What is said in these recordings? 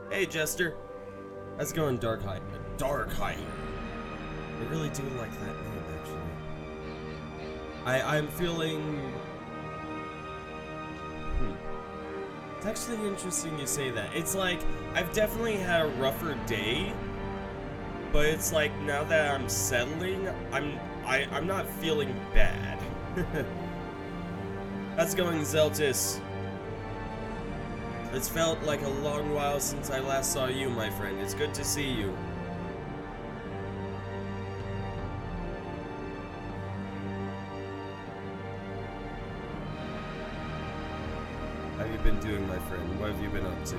Hey, Jester. How's it going, Darkhide? Darkhide. I really do like that name, actually. I'm feeling... It's actually interesting you say that. It's like, I've definitely had a rougher day, but it's like, now that I'm settling, I'm not feeling bad. How's it going, Zeltis? It's felt like a long while since I last saw you, my friend. It's good to see you. How have you been doing, my friend? What have you been up to?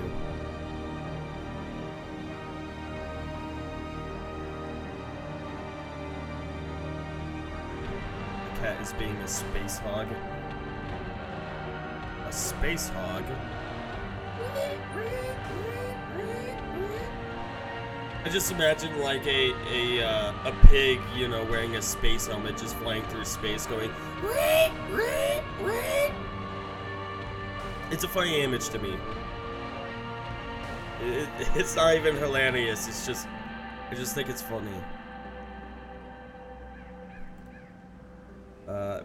The cat is being a space hog. A space hog? I just imagine like a pig, you know, wearing a space helmet, just flying through space, going. It's a funny image to me. It's not even hilarious. It's just, I just think it's funny.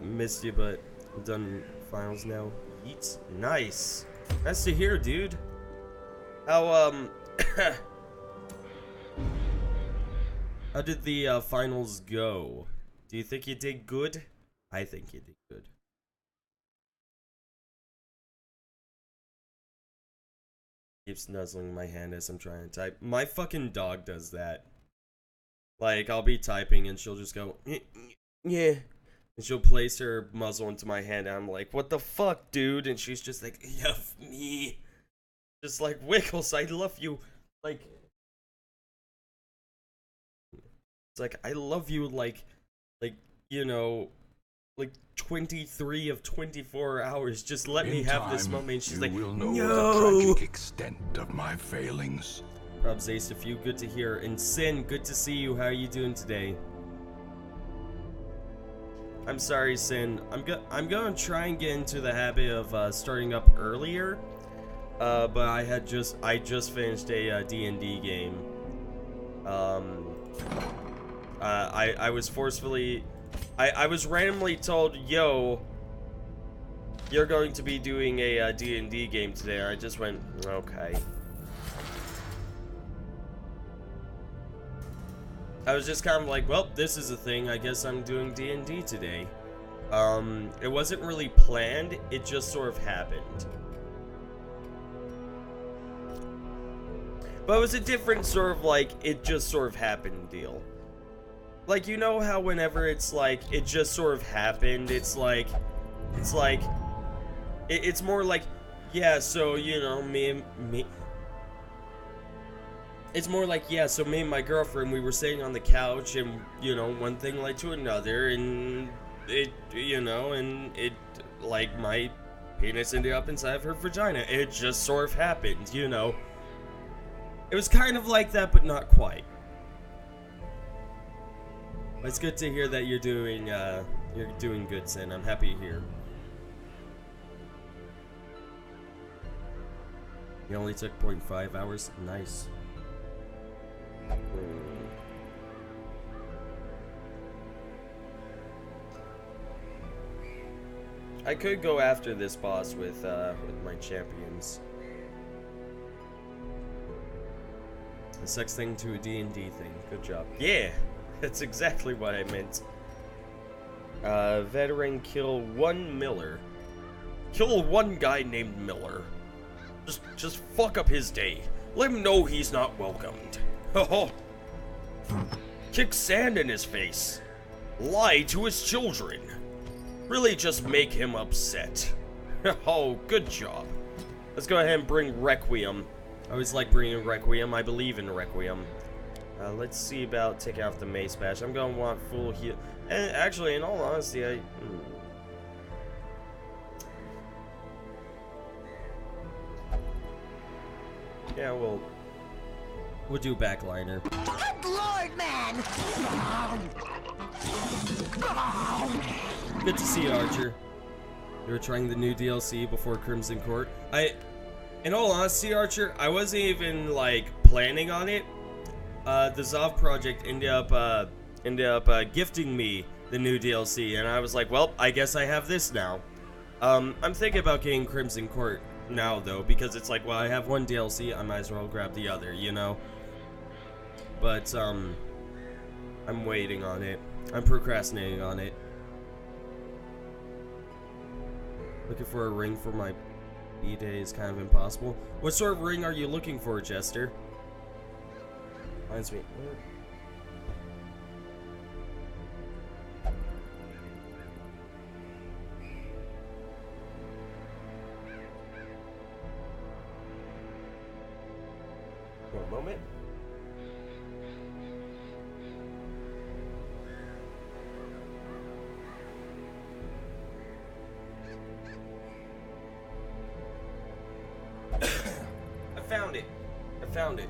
Missed you, but I'm done finals now. Yeet. Nice. Nice to hear, dude. How how did the finals go? Do you think you did good? I think you did good. Keeps nuzzling my hand as I'm trying to type. My fucking dog does that. Like, I'll be typing and she'll just go, yeah. And she'll place her muzzle into my hand and I'm like, what the fuck, dude? And she's just like, love me. Just like, Wiggles, I love you. Like, it's like, I love you, like, you know, like 23 of 24 hours. Just let me have this moment. She's like, will know no. the tragic extent of my failings. Rob Zace, a few, good to hear. And Sin, good to see you. How are you doing today? I'm sorry, Sin. I'm gonna try and get into the habit of starting up earlier. But I just finished a D&D game. I was forcefully, I was randomly told, yo, you're going to be doing a D&D game today. And I just went, okay. I was just kind of like, well, this is a thing. I guess I'm doing D&D today. It wasn't really planned. It just sort of happened. But it was a different sort of like, it just sort of happened deal. Like, you know how whenever it's like, it just sort of happened, it's more like, yeah, so, you know, it's more like, yeah, so me and my girlfriend, we were sitting on the couch, and, you know, one thing led to another, and it, you know, and it, like, my penis ended up inside of her vagina. It just sort of happened, you know. It was kind of like that, but not quite. But it's good to hear that you're doing good, Sin. I'm happy to hear. You only took 0.5 hours? Nice. I could go after this boss with my champions. A sex thing to a D&D thing. Good job. Yeah, that's exactly what I meant. Veteran kill one Miller. Kill one guy named Miller. Just fuck up his day. Let him know he's not welcomed. Oh, kick sand in his face. Lie to his children. Really just make him upset. Oh, good job. Let's go ahead and bring Requiem. I always like bringing Requiem. I believe in Requiem. Let's see about taking off the Mace Bash. I'm gonna want full heal. And actually, in all honesty, yeah, we'll do backliner. Good lord, man! Good to see you, Archer. You were trying the new DLC before Crimson Court. In all honesty, Archer, I wasn't even like planning on it. The Zov project ended up gifting me the new DLC, and I was like, well, I guess I have this now. I'm thinking about getting Crimson Court now though, because it's like, well, I have one DLC, I might as well grab the other, you know. But I'm waiting on it. I'm procrastinating on it. Looking for a ring for my B-Day is kind of impossible. What sort of ring are you looking for, Jester? Reminds me. One moment. I found it.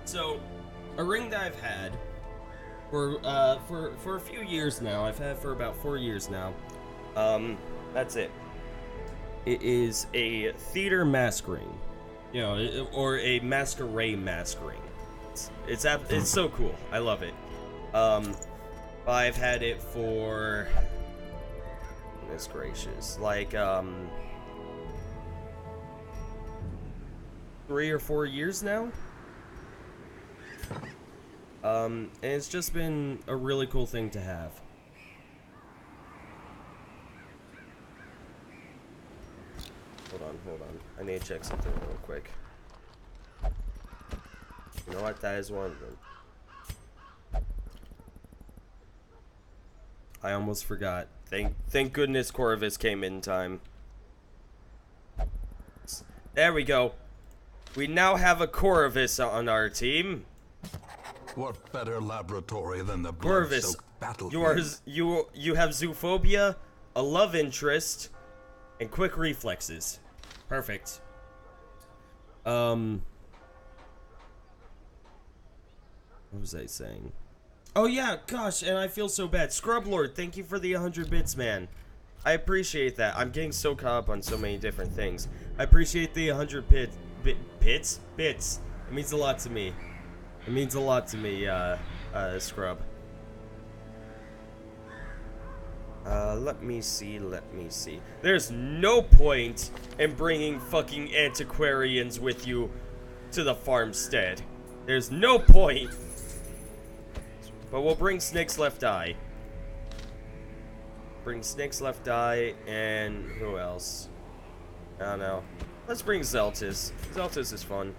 So, a ring that I've had for a few years now. I've had for about 4 years now. That's it. It is a theater mask ring, you know, or a masquerade mask ring. It's so cool. I love it. I've had it for, goodness gracious, like 3 or 4 years now. And it's just been a really cool thing to have. Hold on. I need to check something real quick. You know what? That is one of them. I almost forgot. Thank goodness Corvus came in time. There we go. We now have a Corvus on our team. What better laboratory than the Corvus, blood-soaked battlefield? you have zoophobia, a love interest, and quick reflexes. Perfect. What was I saying? Oh yeah, gosh, and I feel so bad. Scrublord, thank you for the 100 bits, man. I appreciate that. I'm getting so caught up on so many different things. I appreciate the 100 bits. It means a lot to me. It means a lot to me, Scrub. Let me see. There's no point in bringing fucking antiquarians with you to the farmstead. There's no point. But we'll bring Snake's Left Eye. Bring Snake's Left Eye, and who else? I don't know. Let's bring Zeltis. Zeltis is fun.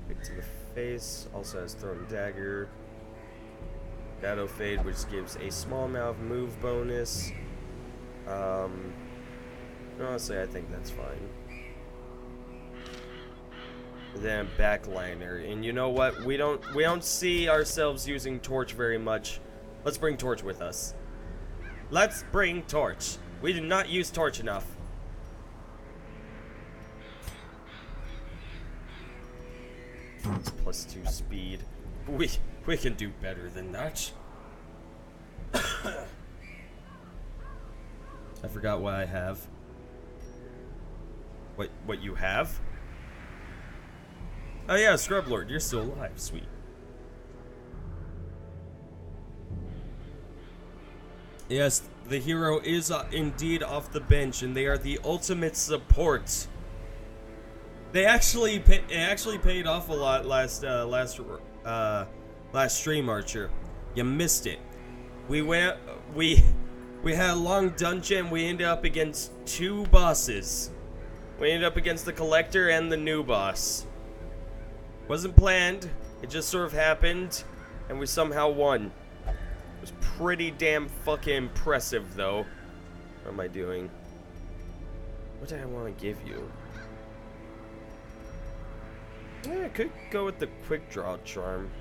Pick to the face. Also has Thrown Dagger. Shadow Fade, which gives a small amount of move bonus. Honestly, I think that's fine. And then Backliner, and you know what? We don't see ourselves using Torch very much. Let's bring Torch with us. Let's bring Torch. We did not use Torch enough. It's +2 speed. We can do better than that. I forgot what I have. What you have? Oh yeah, Scrublord, you're still alive. Sweet. Yes, the hero is indeed off the bench, and they are the ultimate support. They actually paid off a lot last stream, Archer. You missed it. We had a long dungeon. We ended up against 2 bosses. We ended up against the Collector and the new boss. Wasn't planned. It just sort of happened, and we somehow won. It was pretty damn fucking impressive, though. What am I doing? What do I want to give you? Yeah, I could go with the quick draw charm.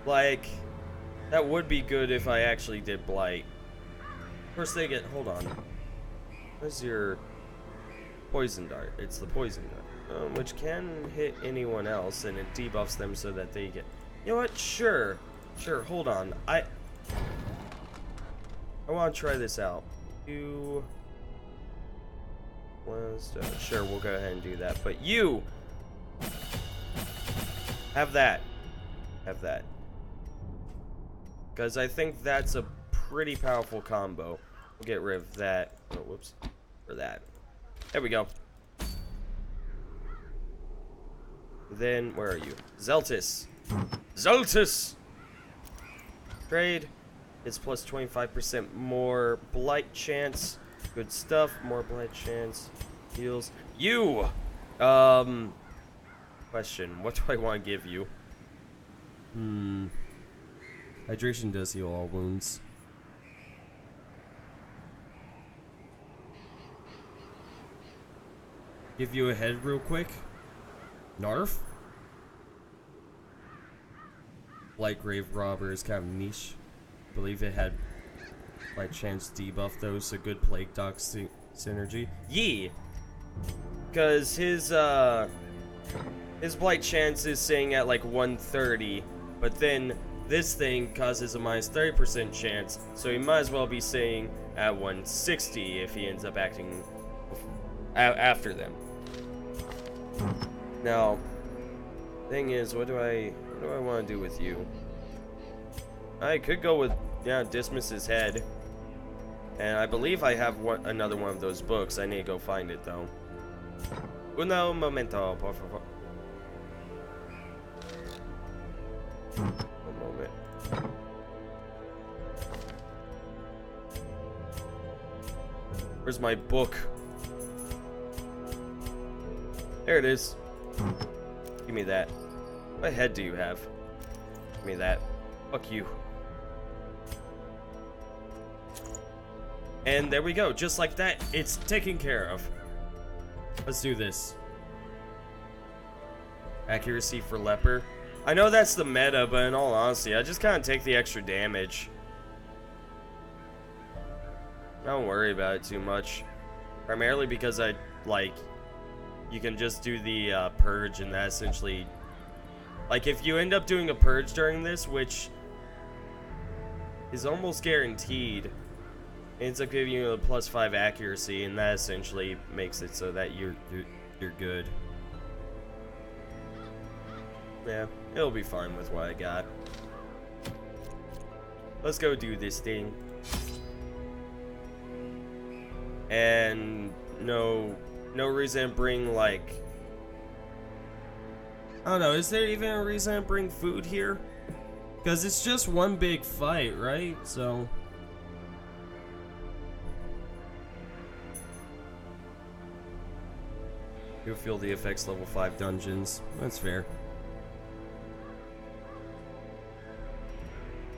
Like, that would be good if I actually did Blight. First they get, hold on. Where's your Poison Dart? It's the Poison Dart, which can hit anyone else, and it debuffs them so that they get... You know what? Sure, hold on. I want to try this out. You... Sure, we'll go ahead and do that. But you... Have that. Have that. Because I think that's a pretty powerful combo. We'll get rid of that. Oh, whoops. For that. There we go. Then, where are you? Xeltis. Xeltis! Trade. It's plus 25% more blight chance. Good stuff. More blight chance. Heals. You! Question. What do I want to give you? Hydration does heal all wounds. Give you a head real quick. Narf? Blight Grave Robber is kind of niche. I believe it had Blight Chance debuff though, so good Plague Doc synergy. Yee! Because his Blight Chance is saying at like 130, but then this thing causes a minus 30% chance, so he might as well be saying at 160 if he ends up acting after them. Now, thing is, what do I want to do with you? I could go with, yeah, Dismas's head. And I believe I have another one of those books. I need to go find it, though. Uno momento, por favor. One moment. Where's my book? There it is. Give me that. What head do you have? Give me that. Fuck you. And there we go. Just like that, it's taken care of. Let's do this. Accuracy for Leper. I know that's the meta, but in all honesty, I just kind of take the extra damage. I don't worry about it too much. Primarily because you can just do the purge, and that essentially... Like, if you end up doing a purge during this, which is almost guaranteed, it ends up giving you a +5 accuracy, and that essentially makes it so that you're good. Yeah, it'll be fine with what I got. Let's go do this thing. And no reason to bring, like... I don't know, is there even a reason to bring food here? Because it's just one big fight, right? So... You'll feel the effects level 5 dungeons. That's fair.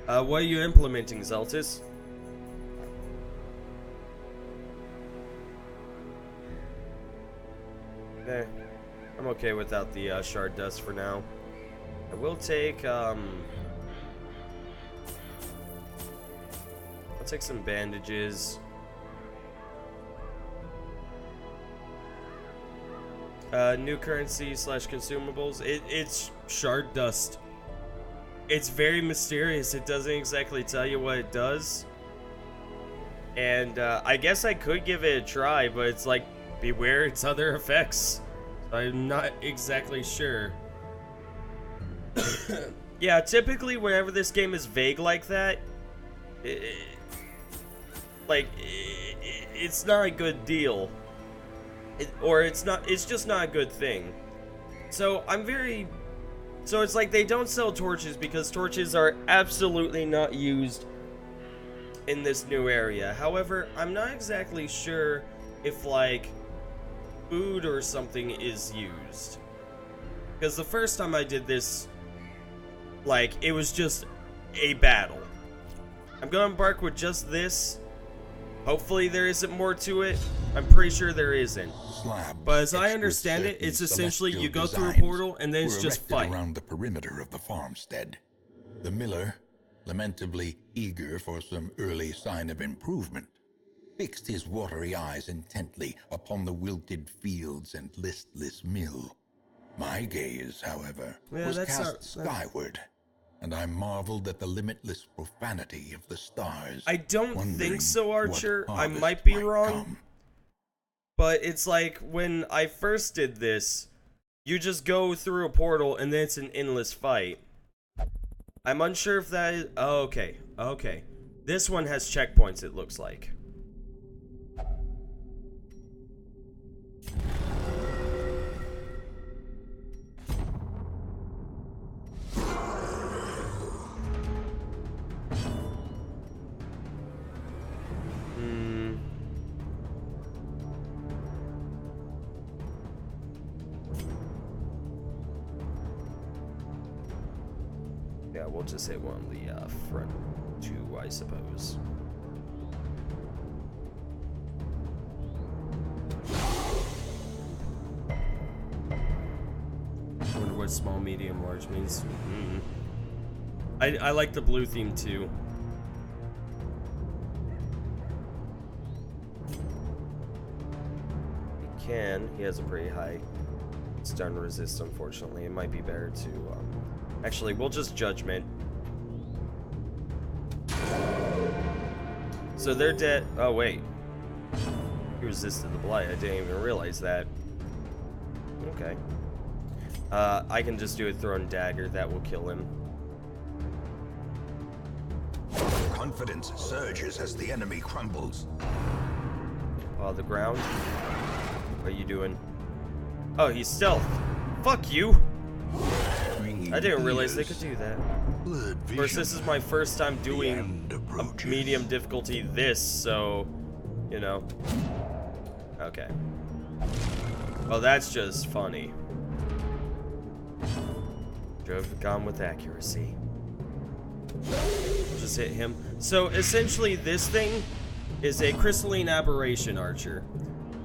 What are you implementing, Xeltis? Okay. I'm okay without the shard dust for now. I will take I'll take some bandages. New currency / consumables. It's shard dust. It's very mysterious. It doesn't exactly tell you what it does. And I guess I could give it a try, but it's like, beware its other effects. I'm not exactly sure. Yeah, typically whenever this game is vague like that, it's not a good deal. It's just not a good thing. So I'm very So it's like they don't sell torches because torches are absolutely not used in this new area. However, I'm not exactly sure if like food or something is used. Because the first time I did this, like, it was just a battle. I'm going to embark with just this. Hopefully there isn't more to it. I'm pretty sure there isn't. But as I understand it, it's essentially you go through a portal and then it's just fight. Around the perimeter of the farmstead. The miller, lamentably eager for some early sign of improvement, fixed his watery eyes intently upon the wilted fields and listless mill. My gaze, however, was cast skyward, and I marveled at the limitless profanity of the stars. I don't think so, Archer. I might be wrong. But it's like, when I first did this, you just go through a portal and then it's an endless fight. I'm unsure if that is... Oh, okay. Okay. This one has checkpoints, it looks like. Yeah, we'll just hit one of the front two, I suppose. I wonder what small, medium, large means. I like the blue theme too. He has a pretty high stun resist, unfortunately. It might be better to, actually, we'll just judgment. So they're dead. Oh, wait. He resisted the blight. I didn't even realize that. Okay. I can just do a thrown dagger. That will kill him. Confidence surges as the enemy crumbles. The ground. What are you doing? Oh, he's stealth. Fuck you. I didn't realize they could do that. Of course, this is my first time doing a medium difficulty this, so, you know. Okay. Oh, that's just funny. Drove the gun with accuracy. Just hit him. So, essentially, this thing is a crystalline aberration, Archer.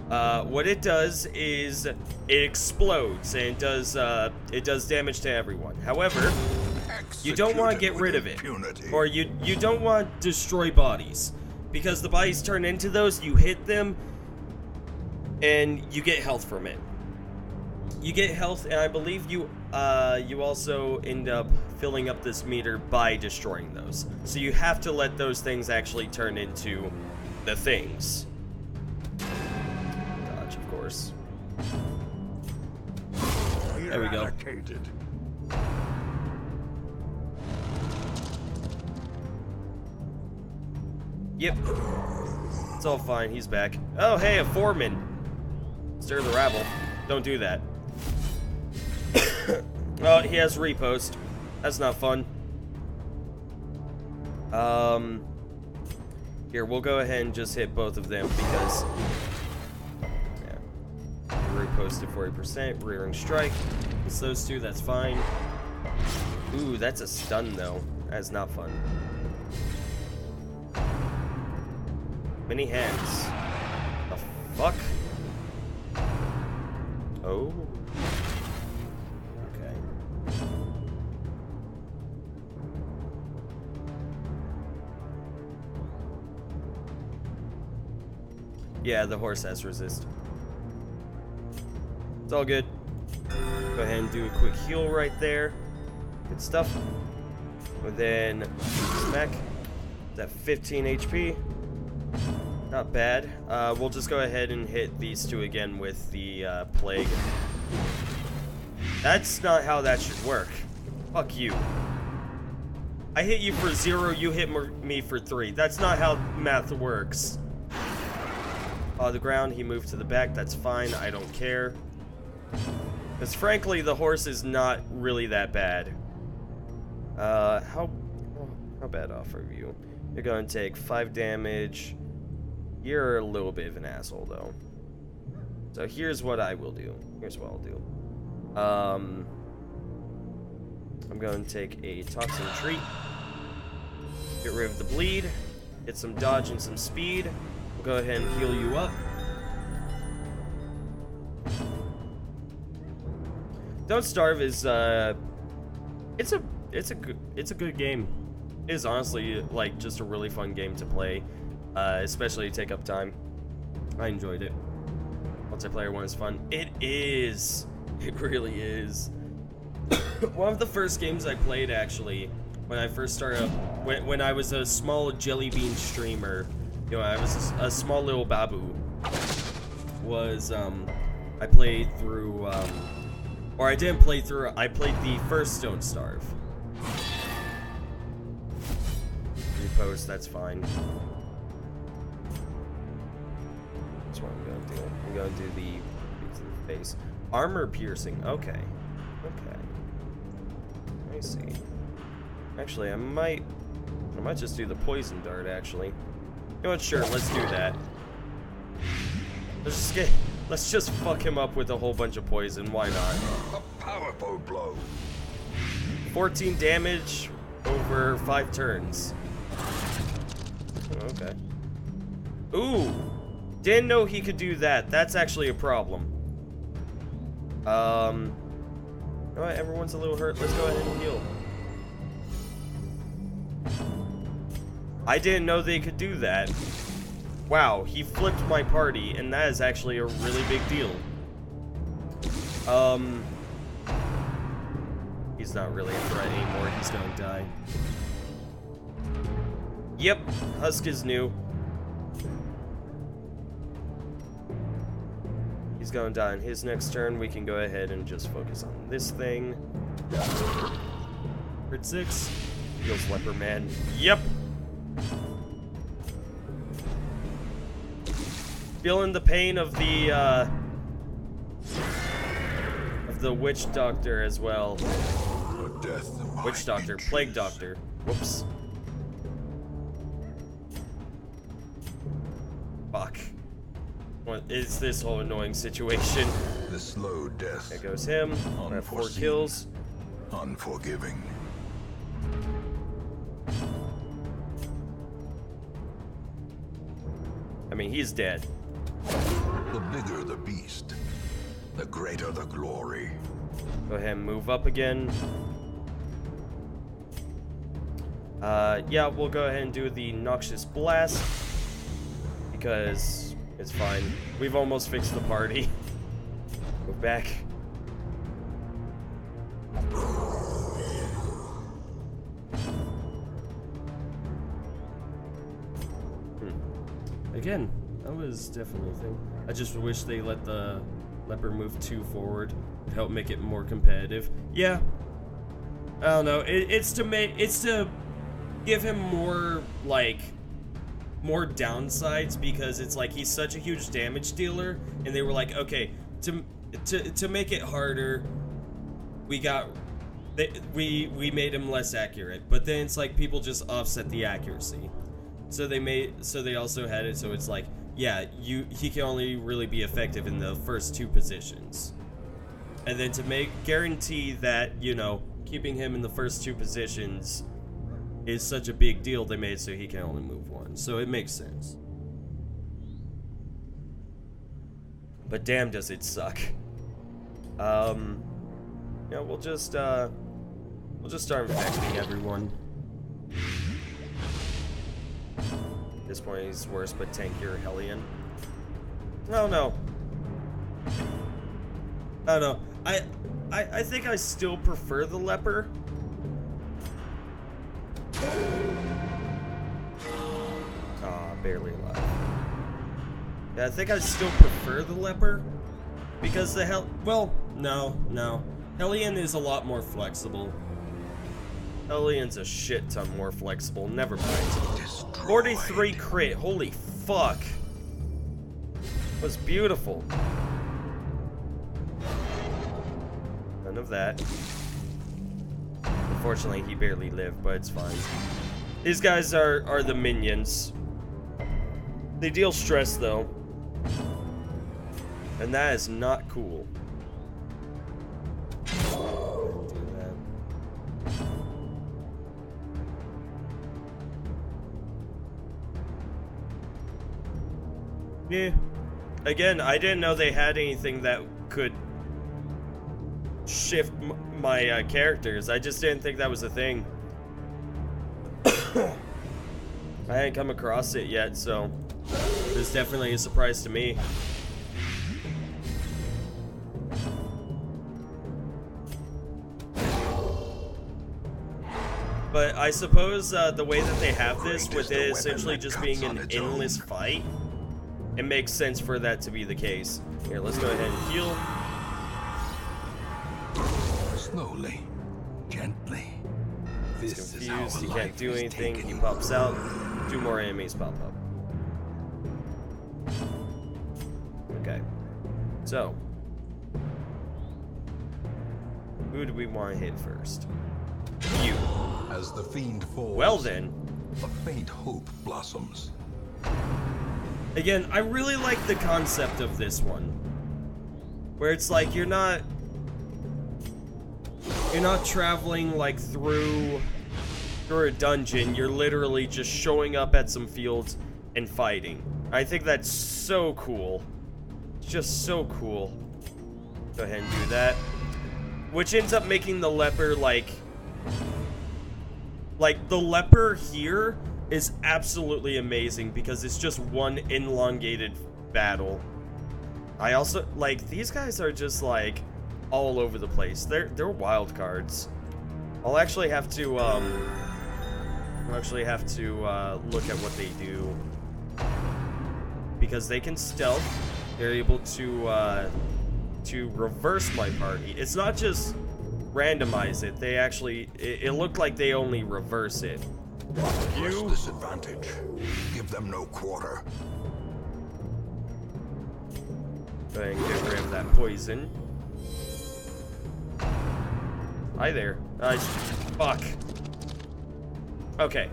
What it does is it explodes and it does damage to everyone. However, you don't want to get rid of it, or you don't want to destroy bodies, because the bodies turn into those. You hit them, and you get health from it. You get health, and I believe you also end up filling up this meter by destroying those. So you have to let those things actually turn into the things. Of course. There we go. Yep. It's all fine. He's back. Oh, hey, a foreman. Stir the rabble. Don't do that. Oh, he has repost. That's not fun. Here, we'll go ahead and just hit both of them because... Reposted 40%, rearing strike. It's those two, that's fine. Ooh, that's a stun though. That's not fun. Many hands. The fuck? Oh. Okay. Yeah, the horse has resist. It's all good. Go ahead and do a quick heal right there. Good stuff. And then smack. That 15 HP. Not bad. We'll just go ahead and hit these two again with the plague. That's not how that should work. Fuck you. I hit you for 0, you hit me for 3. That's not how math works. The ground, he moved to the back. That's fine. I don't care. Because frankly, the horse is not really that bad. How bad off are you? You're going to take 5 damage. You're a little bit of an asshole, though. So here's what I will do. Here's what I'll do. I'm going to take a Toxin Treat. Get rid of the bleed. Get some dodge and some speed. We'll go ahead and heal you up. Don't Starve is it's a good game. It is honestly like just a really fun game to play, especially to take up time. I enjoyed it. Multiplayer one is fun. It is. It really is. One of the first games I played, actually, when I first started, when I was a small Jelly Bean streamer, you know, I was a small little babu, was, I played through, or I didn't play through, I played the first Don't Starve. Repost, that's fine. That's what I'm gonna do. I'm gonna do the face. Armor piercing, okay. Okay. I see. Actually, I might just do the poison dart, actually. You know what, sure, let's do that. Let's just fuck him up with a whole bunch of poison, why not? A powerful blow. 14 damage over 5 turns. Okay. Ooh! Didn't know he could do that. That's actually a problem. You know what, everyone's a little hurt. Let's go ahead and heal. I didn't know they could do that. Wow, he flipped my party, and that is actually a really big deal. He's not really a threat anymore. He's gonna die. Yep, Husk is new. He's gonna die on his next turn. We can go ahead and just focus on this thing. Crit 6. Heals Leper Man. Yep. Feeling the pain of the Witch Doctor as well. Witch Doctor, Plague Doctor. Whoops. Fuck. What is this whole annoying situation? The slow death. There goes him. I have 4 kills. Unforgiving. I mean, he's dead. The bigger the beast, the greater the glory. Go ahead and move up again. Yeah, we'll go ahead and do the Noxious Blast. Because it's fine. We've almost fixed the party. Move back. Again, that was definitely a thing. I just wish they let the leper move 2 forward. It'd help make it more competitive. Yeah. I don't know. It's to give him more, like, more downsides, because it's like he's such a huge damage dealer, and they were like, okay, to make it harder, we made him less accurate. But then it's like people just offset the accuracy. So they also had it so it's like, yeah, he can only really be effective in the first 2 positions. And then to guarantee that, you know, keeping him in the first 2 positions is such a big deal, they made it so he can only move 1. So it makes sense. But damn, does it suck. Yeah, we'll just start infecting everyone. At this point, he's worse but tankier Hellion. No. I don't know. I think I still prefer the leper. Barely alive. Yeah, I think I still prefer the leper. Because the well, no. Hellion is a lot more flexible. Hellion's a shit ton more flexible. Never mind. 43 crit. Holy fuck. That was beautiful. none of that. Unfortunately, he barely lived, but it's fine. These guys are the minions. They deal stress, though. And that is not cool. Yeah. Again, I didn't know they had anything that could shift my characters. I just didn't think that was a thing. I hadn't come across it yet, so it's definitely a surprise to me. But I suppose the way that they have this, with it essentially just being an endless fight, it makes sense for that to be the case. Here, let's go ahead and heal. Slowly, gently. He's confused, he can't do anything, he pops out. 2 more enemies pop up. Okay. So. Who do we want to hit first? You. As the fiend falls, Well then. a faint hope blossoms. Again, I really like the concept of this one. Where it's like you're not traveling like through a dungeon. You're literally just showing up at some fields and fighting. I think that's so cool. It's just so cool. Go ahead and do that. Which ends up making the leper like the leper here is absolutely amazing because it's just one elongated battle. I also like these guys are just like all over the place. They're wild cards. I'll actually have to look at what they do because they can stealth. They're able to reverse my party. It's not just randomize it. They actually it looked like they only reverse it. You Disadvantage. Give them no quarter. Go ahead and get rid of that poison. Hi there. Fuck. Okay.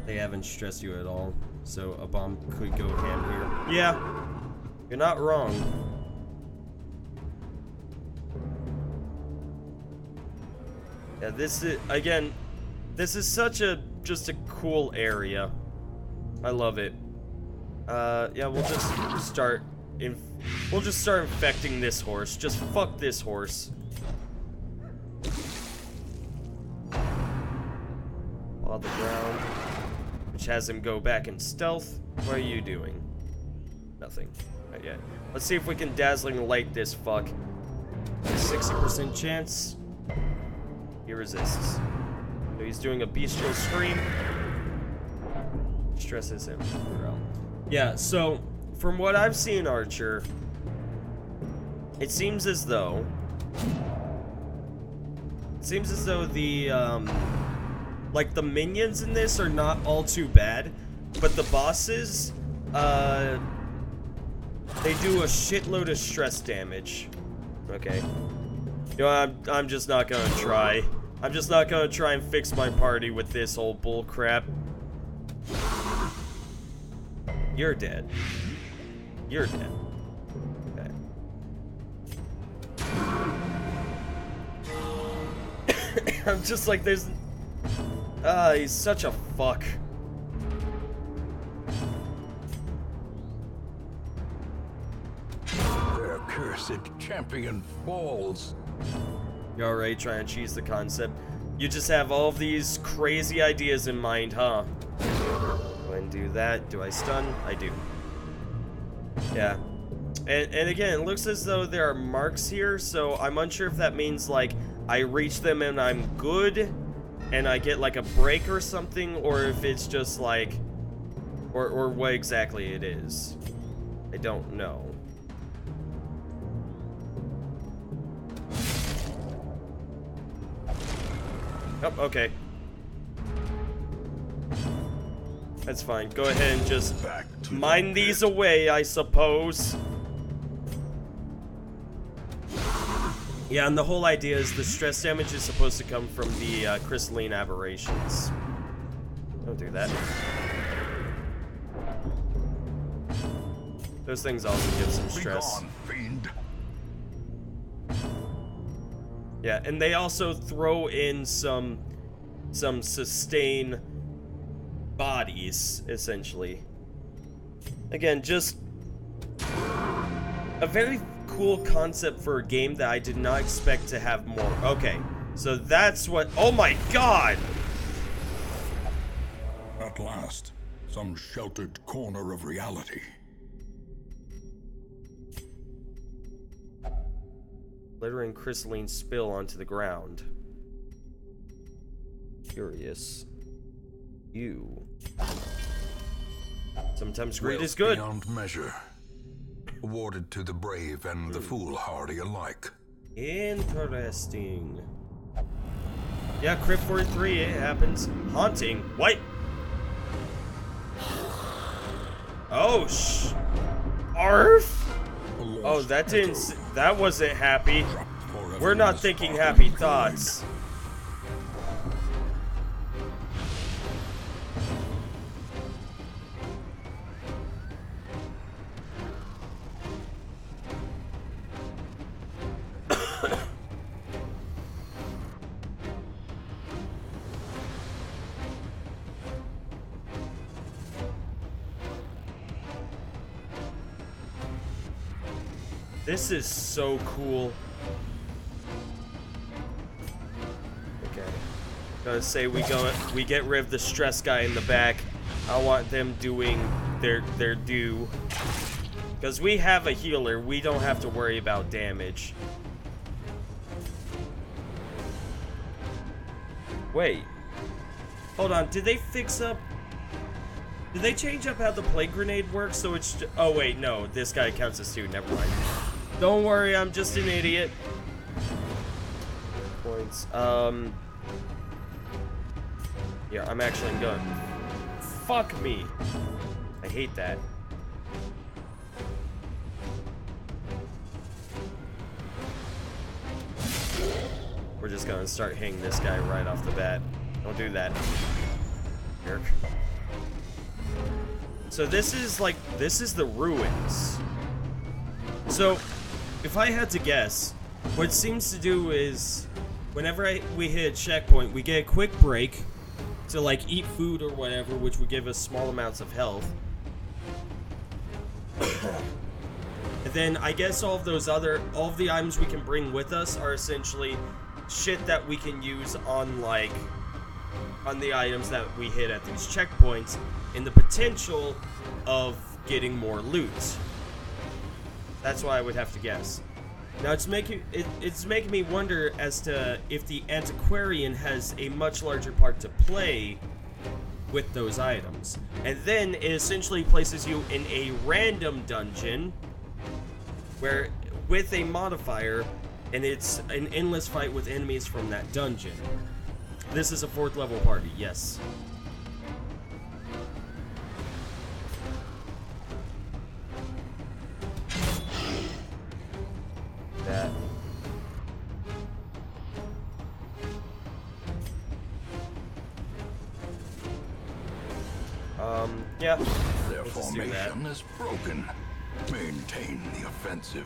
They haven't stressed you at all, so a bomb could go ham here. Yeah, you're not wrong. Yeah, this is, again, this is such just a cool area. I love it. Yeah, we'll just start infecting this horse. Just fuck this horse. On the ground, which has him go back in stealth. What are you doing? Nothing. Not yet. Let's see if we can dazzling light this fuck. 60% chance. He resists. So he's doing a bestial scream. Stresses him. Yeah, so from what I've seen, Archer, it seems as though the like the minions in this are not all too bad, but the bosses they do a shitload of stress damage. Okay. You know, I'm just not gonna try. I'm just not gonna try and fix my party with this old bull crap. You're dead. You're dead. Okay. I'm just like, there's... he's such a fuck. Their cursed champion falls. You already trying to cheese the concept? You just have all of these crazy ideas in mind, huh? Go ahead and do that. Do I stun? I do. Yeah. And again, it looks as though there are marks here, so I'm unsure if that means, like, I reach them and I'm good, and I get, like, a break or something, or if it's just, like... Or what exactly it is. I don't know. Oh, okay. That's fine. Go ahead and just mine these away, I suppose. Yeah, and the whole idea is the stress damage is supposed to come from the crystalline aberrations. Don't do that. Those things also give some stress. Yeah, and they also throw in some sustain bodies, essentially. Again, just a very cool concept for a game that I did not expect to have more. Okay, so that's what... Oh my god! At last, some sheltered corner of reality. Glittering crystalline spill onto the ground. Curious. You. Sometimes greed is good. Beyond measure. Awarded to the brave and the foolhardy alike. Interesting. Yeah, Crypt 43, it happens. Haunting. What? Oh, Arf! Oh, that didn't... That wasn't happy. We're not thinking happy thoughts. This is so cool. Okay. Gonna say we get rid of the stress guy in the back. I want them doing their due. Because we have a healer, we don't have to worry about damage. Wait. Hold on, did they fix up... Did they change up how the plague grenade works so it's... Oh wait, no, this guy counts as 2, never mind. Don't worry, I'm just an idiot. Points. Yeah, I'm actually going. Fuck me. I hate that. We're just gonna start hitting this guy right off the bat. Don't do that. Jerk. So this is the ruins. So, if I had to guess, what it seems to do is, whenever we hit a checkpoint, we get a quick break to like eat food or whatever, which would give us small amounts of health. And then I guess all of the items we can bring with us are essentially shit that we can use on the items that we hit at these checkpoints, in the potential of getting more loot. That's why I would have to guess. Now it's making me wonder as to if the antiquarian has a much larger part to play with those items. And then it essentially places you in a random dungeon where with a modifier, and it's an endless fight with enemies from that dungeon. This is a 4th level party, yes. That. Yeah. Their formation is broken. Maintain the offensive.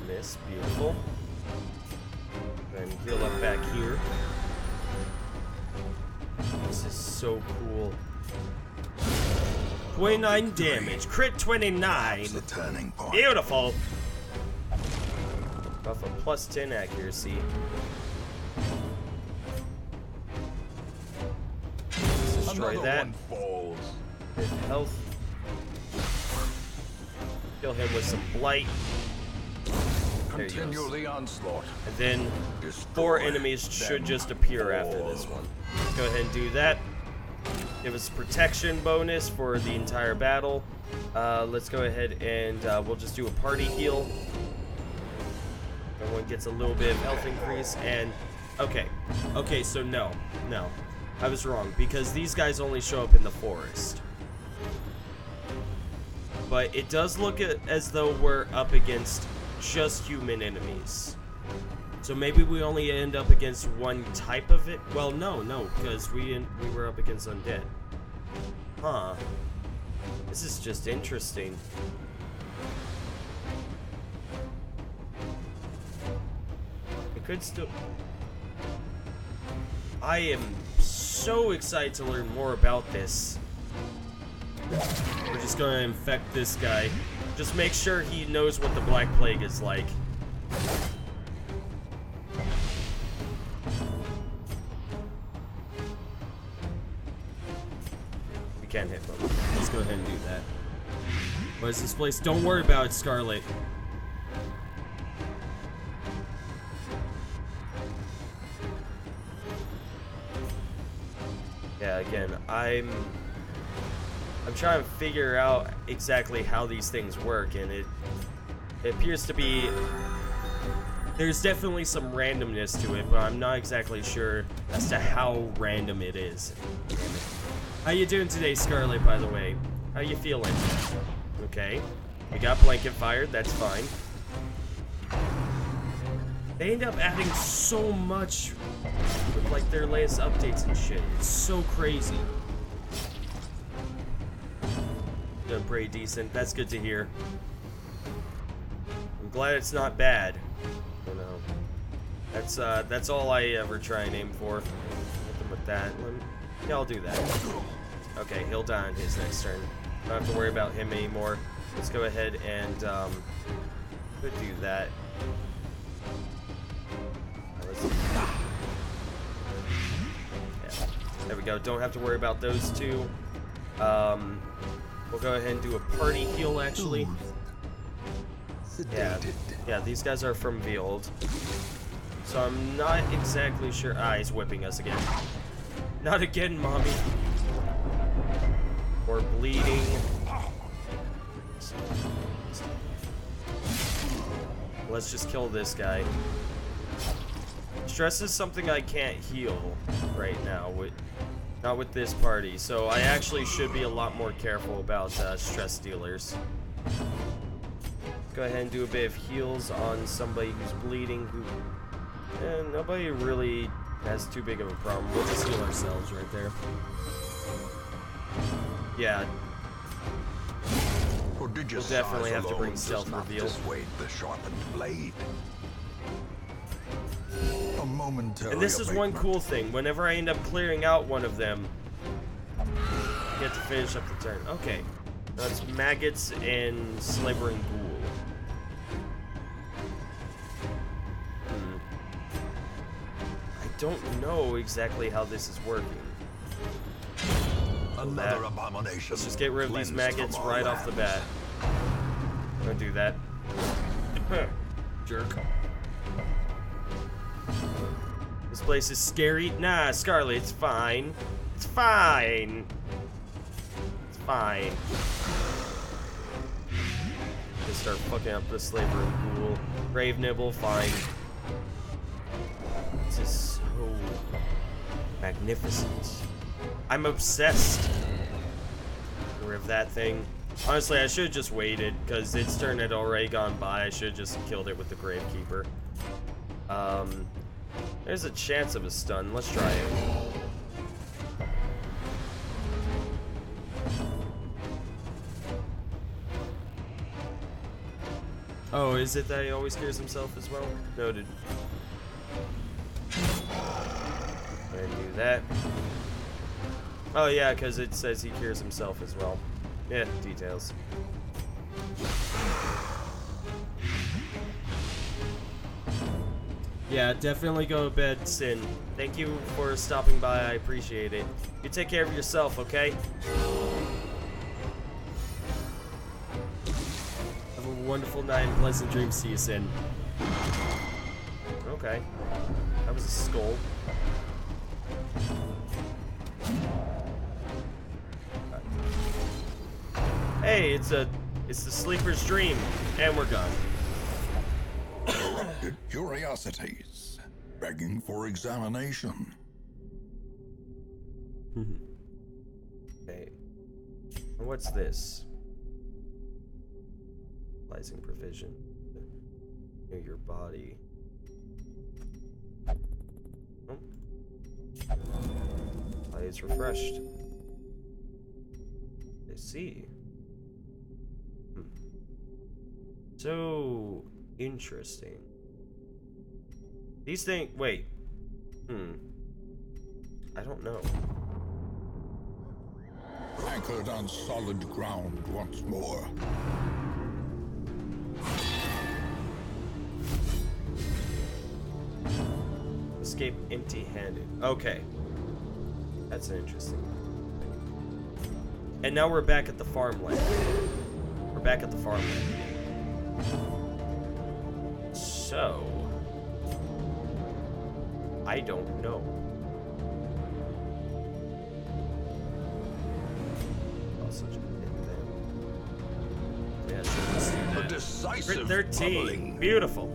Miss, beautiful. Then heal up back here. This is so cool. 29 damage. Crit 29. The turning point. Beautiful. Buff a plus 10 accuracy. Let's destroy that. Hit health. Kill him with some blight. There he goes. The onslaught. And then 4 enemies should just appear after this one. Let's go ahead and do that. Give us protection bonus for the entire battle. Let's go ahead and we'll just do a party heal. Going everyone gets a little bit of health increase, and okay, so no, I was wrong, because these guys only show up in the forest. But it does look as though we're up against just human enemies. So maybe we only end up against one type of it. Well, no, because we were up against undead. Huh. This is just interesting. It could still... I am so excited to learn more about this. We're just gonna infect this guy. Just make sure he knows what the Black Plague is like. We can't hit them. Let's go ahead and do that. What is this place? Don't worry about it, Scarlet. Yeah, again, I'm trying to figure out exactly how these things work, and it appears to be... There's definitely some randomness to it, but I'm not exactly sure as to how random it is. How you doing today, Scarlet, by the way? How you feeling? Okay. We got blanket fired, that's fine. They end up adding so much with, like, their latest updates and shit. It's so crazy. Doing pretty decent. That's good to hear. I'm glad it's not bad. You know, that's all I ever try and aim for. Hit them with that. Yeah, I'll do that. Okay, he'll die on his next turn. Don't have to worry about him anymore. Let's go ahead and could do that. Yeah, there we go. Don't have to worry about those two. We'll go ahead and do a party heal, actually. Yeah, these guys are from Veiled. So I'm not exactly sure. Ah, he's whipping us again. Not again, mommy. We're bleeding. Let's just kill this guy. Stress is something I can't heal right now, not with this party, so I actually should be a lot more careful about stress dealers. Go ahead and do a bit of heals on somebody who's bleeding, nobody really has too big of a problem. We'll just heal ourselves right there. Yeah. We'll definitely have to bring stealth reveal. The sharpened blade. And this is one cool thing. Whenever I end up clearing out one of them, I get to finish up the turn. Okay. That's maggots and slavering ghoul. I don't know exactly how this is working. Another abomination. Let's just get rid of these maggots right off the bat. I'm gonna do that. Jerk. This place is scary. Nah, Scarlet, it's fine. It's fine. It's fine. Just start fucking up the slaver ghoul. Grave nibble, fine. This is so magnificent. I'm obsessed. Get rid of that thing. Honestly, I should have just waited, because its turn had already gone by. I should have just killed it with the Gravekeeper. There's a chance of a stun. Let's try it. Oh, is it that he always cures himself as well? Noted. And do that. Oh yeah, because it says he cures himself as well. Yeah, details. Yeah, definitely go to bed, Sin. Thank you for stopping by, I appreciate it. You take care of yourself, okay? Have a wonderful night and pleasant dreams to you, Sin. Okay. That was a skull. Hey, it's the sleeper's dream, and we're gone. Curiosities, begging for examination. Okay. And what's this? Utilizing provision near your body. Oh. Body is refreshed. I see. So interesting. These things. Wait. I don't know. Anchored on solid ground once more. Escape empty-handed. Okay. That's an interesting one. And now we're back at the farmland. We're back at the farmland. So... I don't know. Also just hit them. Yeah, sure, let's do that. A decisive 13. bubbling. Beautiful.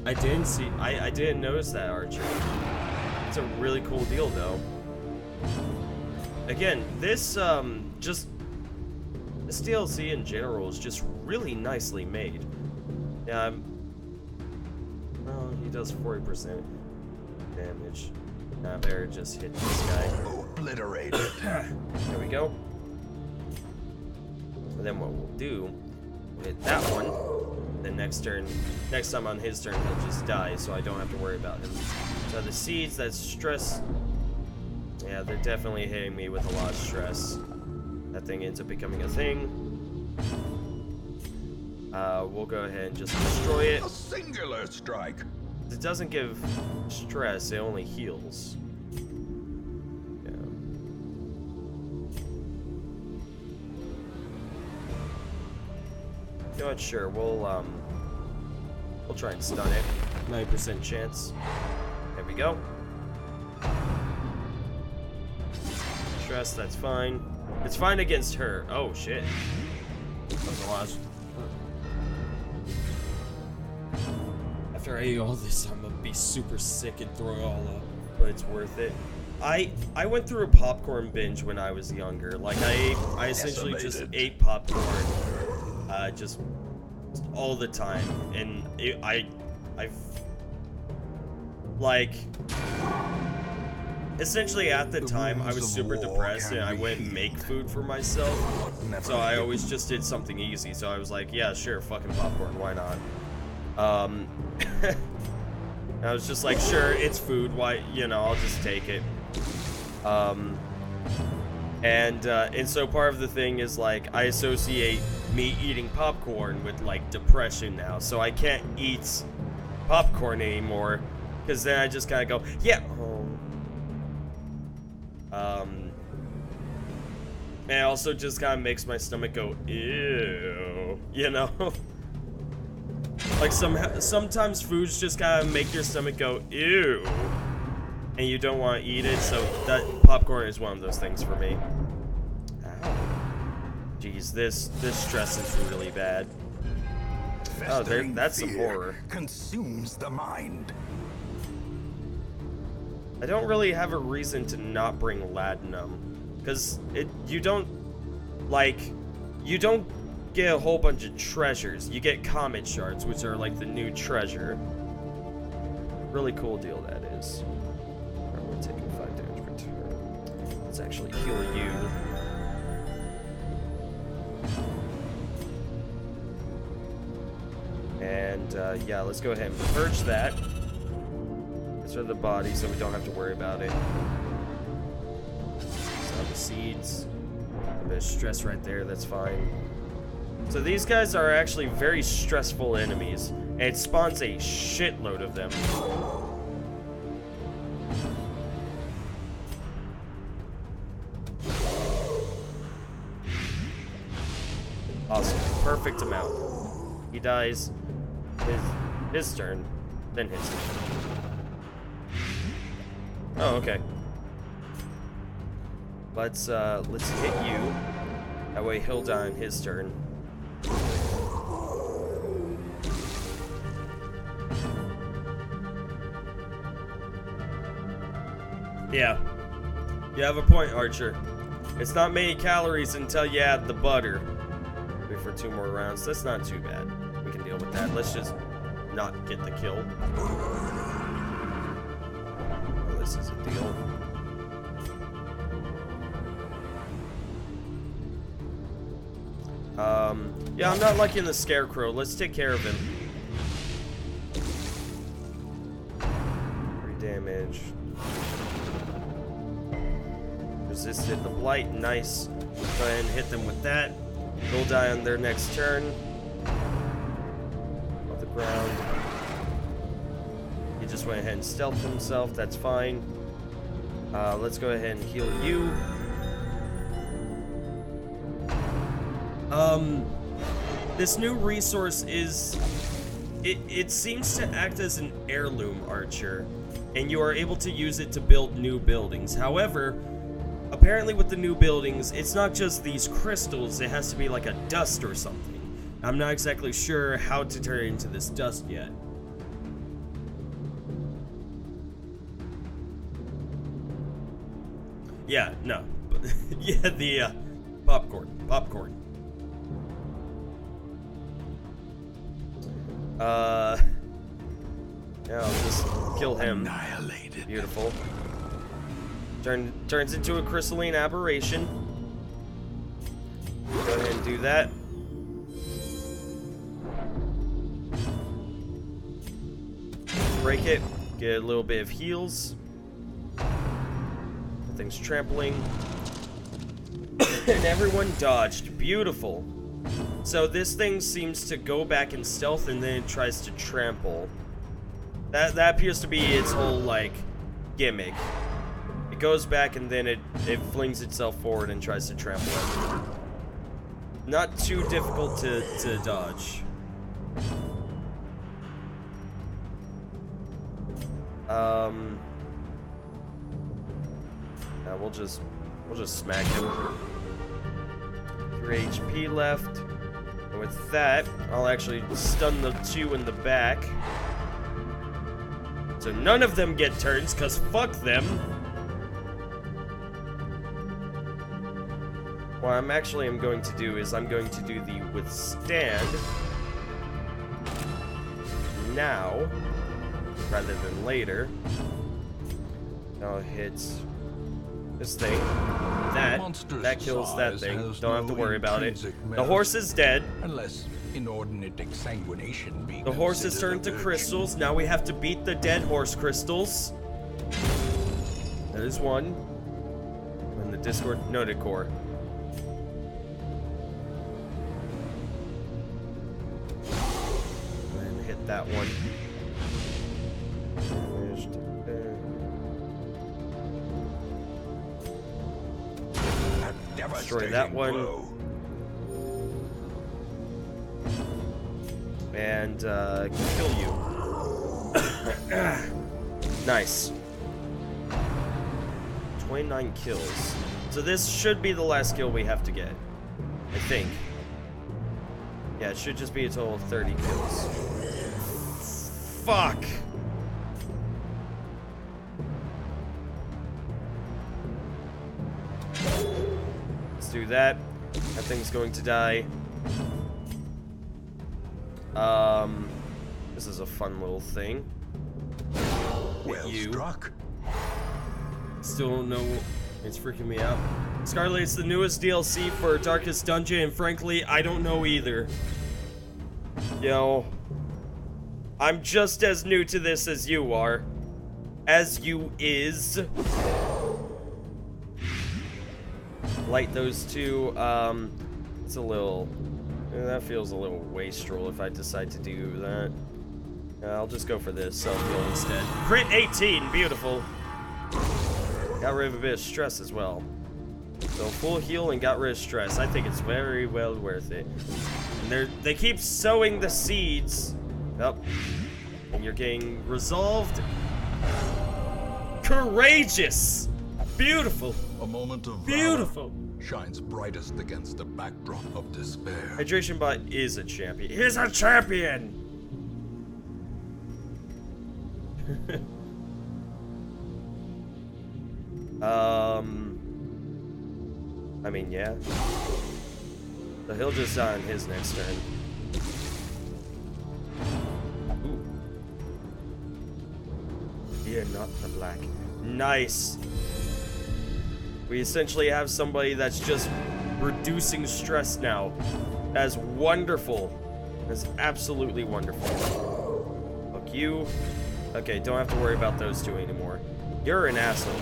I didn't notice that archer. It's a really cool deal though. Again, this this DLC in general is just really nicely made. Yeah, well, he does 40% damage. I better just hit this guy. Obliterated. There we go. And then what we'll do, we'll hit that one. Then next time on his turn, he'll just die, so I don't have to worry about him. So the seeds, that's stress. Yeah, they're definitely hitting me with a lot of stress. That thing ends up becoming a thing. We'll go ahead and just destroy it. A singular strike. It doesn't give stress, it only heals. Yeah. You know what, sure, we'll try and stun it. 90% chance. There we go. Stress, that's fine. It's fine against her. Oh shit. That was a lot. After I eat all this, I'm gonna be super sick and throw it all up, but it's worth it. I went through a popcorn binge when I was younger. Like I essentially just ate popcorn, just all the time, and I've like essentially at the time I was super depressed and I went and make food for myself. So I always just did something easy. So I was like, yeah, sure, fucking popcorn, why not? I was just like, sure, it's food, why, you know, I'll just take it. And so part of the thing is like I associate me eating popcorn with like depression now, so I can't eat popcorn anymore because then I just kind of go, yeah. And it also just kind of makes my stomach go, ew, you know? Like sometimes foods just kind of make your stomach go, ew, and you don't want to eat it, so that popcorn is one of those things for me. Ow. Jeez, this stress is really bad. Oh, that's some horror. Consumes the mind. I don't really have a reason to not bring Ladanum, because you don't get a whole bunch of treasures. You get comet shards, which are like the new treasure. Really cool deal that is. We're taking 5 damage per turn. Let's actually heal you. And yeah, let's go ahead and purge that. These are the body, so we don't have to worry about it. So the seeds. A bit of stress right there, that's fine. So these guys are actually very stressful enemies, and it spawns a shitload of them. Awesome, perfect amount. He dies, his turn, then his turn. Oh, okay. Let's hit you. That way he'll die on his turn. Yeah. You have a point, Archer. It's not many calories until you add the butter. Wait for 2 more rounds. That's not too bad. We can deal with that. Let's just not get the kill. Oh, this is a deal. Yeah, I'm not liking the Scarecrow. Let's take care of him. 3 damage. Resisted the blight. Nice. Go ahead and hit them with that. They'll die on their next turn. Off the ground. He just went ahead and stealthed himself. That's fine. Let's go ahead and heal you. This new resource is... It seems to act as an heirloom, Archer. And you are able to use it to build new buildings. However, apparently with the new buildings, it's not just these crystals, it has to be like a dust or something. I'm not exactly sure how to turn it into this dust yet. Yeah, no. Yeah, the popcorn. Yeah, I'll just kill him. Annihilated. Beautiful. Turns into a crystalline aberration. Go ahead and do that. Break it. Get a little bit of heals. Thing's trampling. And everyone dodged. Beautiful. So this thing seems to go back in stealth and then it tries to trample. That appears to be its whole, like, gimmick. It goes back and then it flings itself forward and tries to trample it. Not too difficult to dodge. Now we'll just smack him. 3 HP left. And with that, I'll actually stun the 2 in the back. So none of them get turns, cause fuck them. What I'm going to do is I'm going to do the withstand now rather than later. I'll hit this thing. That kills that thing. Don't have to worry about it. The horse is dead. Unless inordinate exsanguination be The horse has turned to crystals. Now we have to beat the dead horse crystals. That is one. And the Discord noted core. And hit that one. Destroy that one. And kill you. Nice. 29 kills. So this should be the last kill we have to get. I think. Yeah, it should just be a total of 30 kills. Fuck! Let's do that. That thing's going to die. This is a fun little thing. Well you. struck. Still don't know. It's freaking me out. Scarlet's the newest DLC for Darkest Dungeon, and frankly, I don't know either. Yo, I'm just as new to this as you are. As you is. Light those two. It's a little... that feels a little wastrel if I decide to do that. I'll just go for this self-heal instead. Crit 18, beautiful. Got rid of a bit of stress as well. So full heal and got rid of stress. I think it's very well worth it. And they keep sowing the seeds. Yep. And you're getting resolved. Courageous! Beautiful! A moment of Beautiful. valor shines brightest against a backdrop of despair. Hydration Bot is a champion. He's a champion! I mean, yeah. So he'll just die on his next turn. Ooh. Fear not the black. Nice. We essentially have somebody that's just reducing stress now. That's wonderful. That's absolutely wonderful. Fuck you. Okay, don't have to worry about those two anymore. You're an asshole.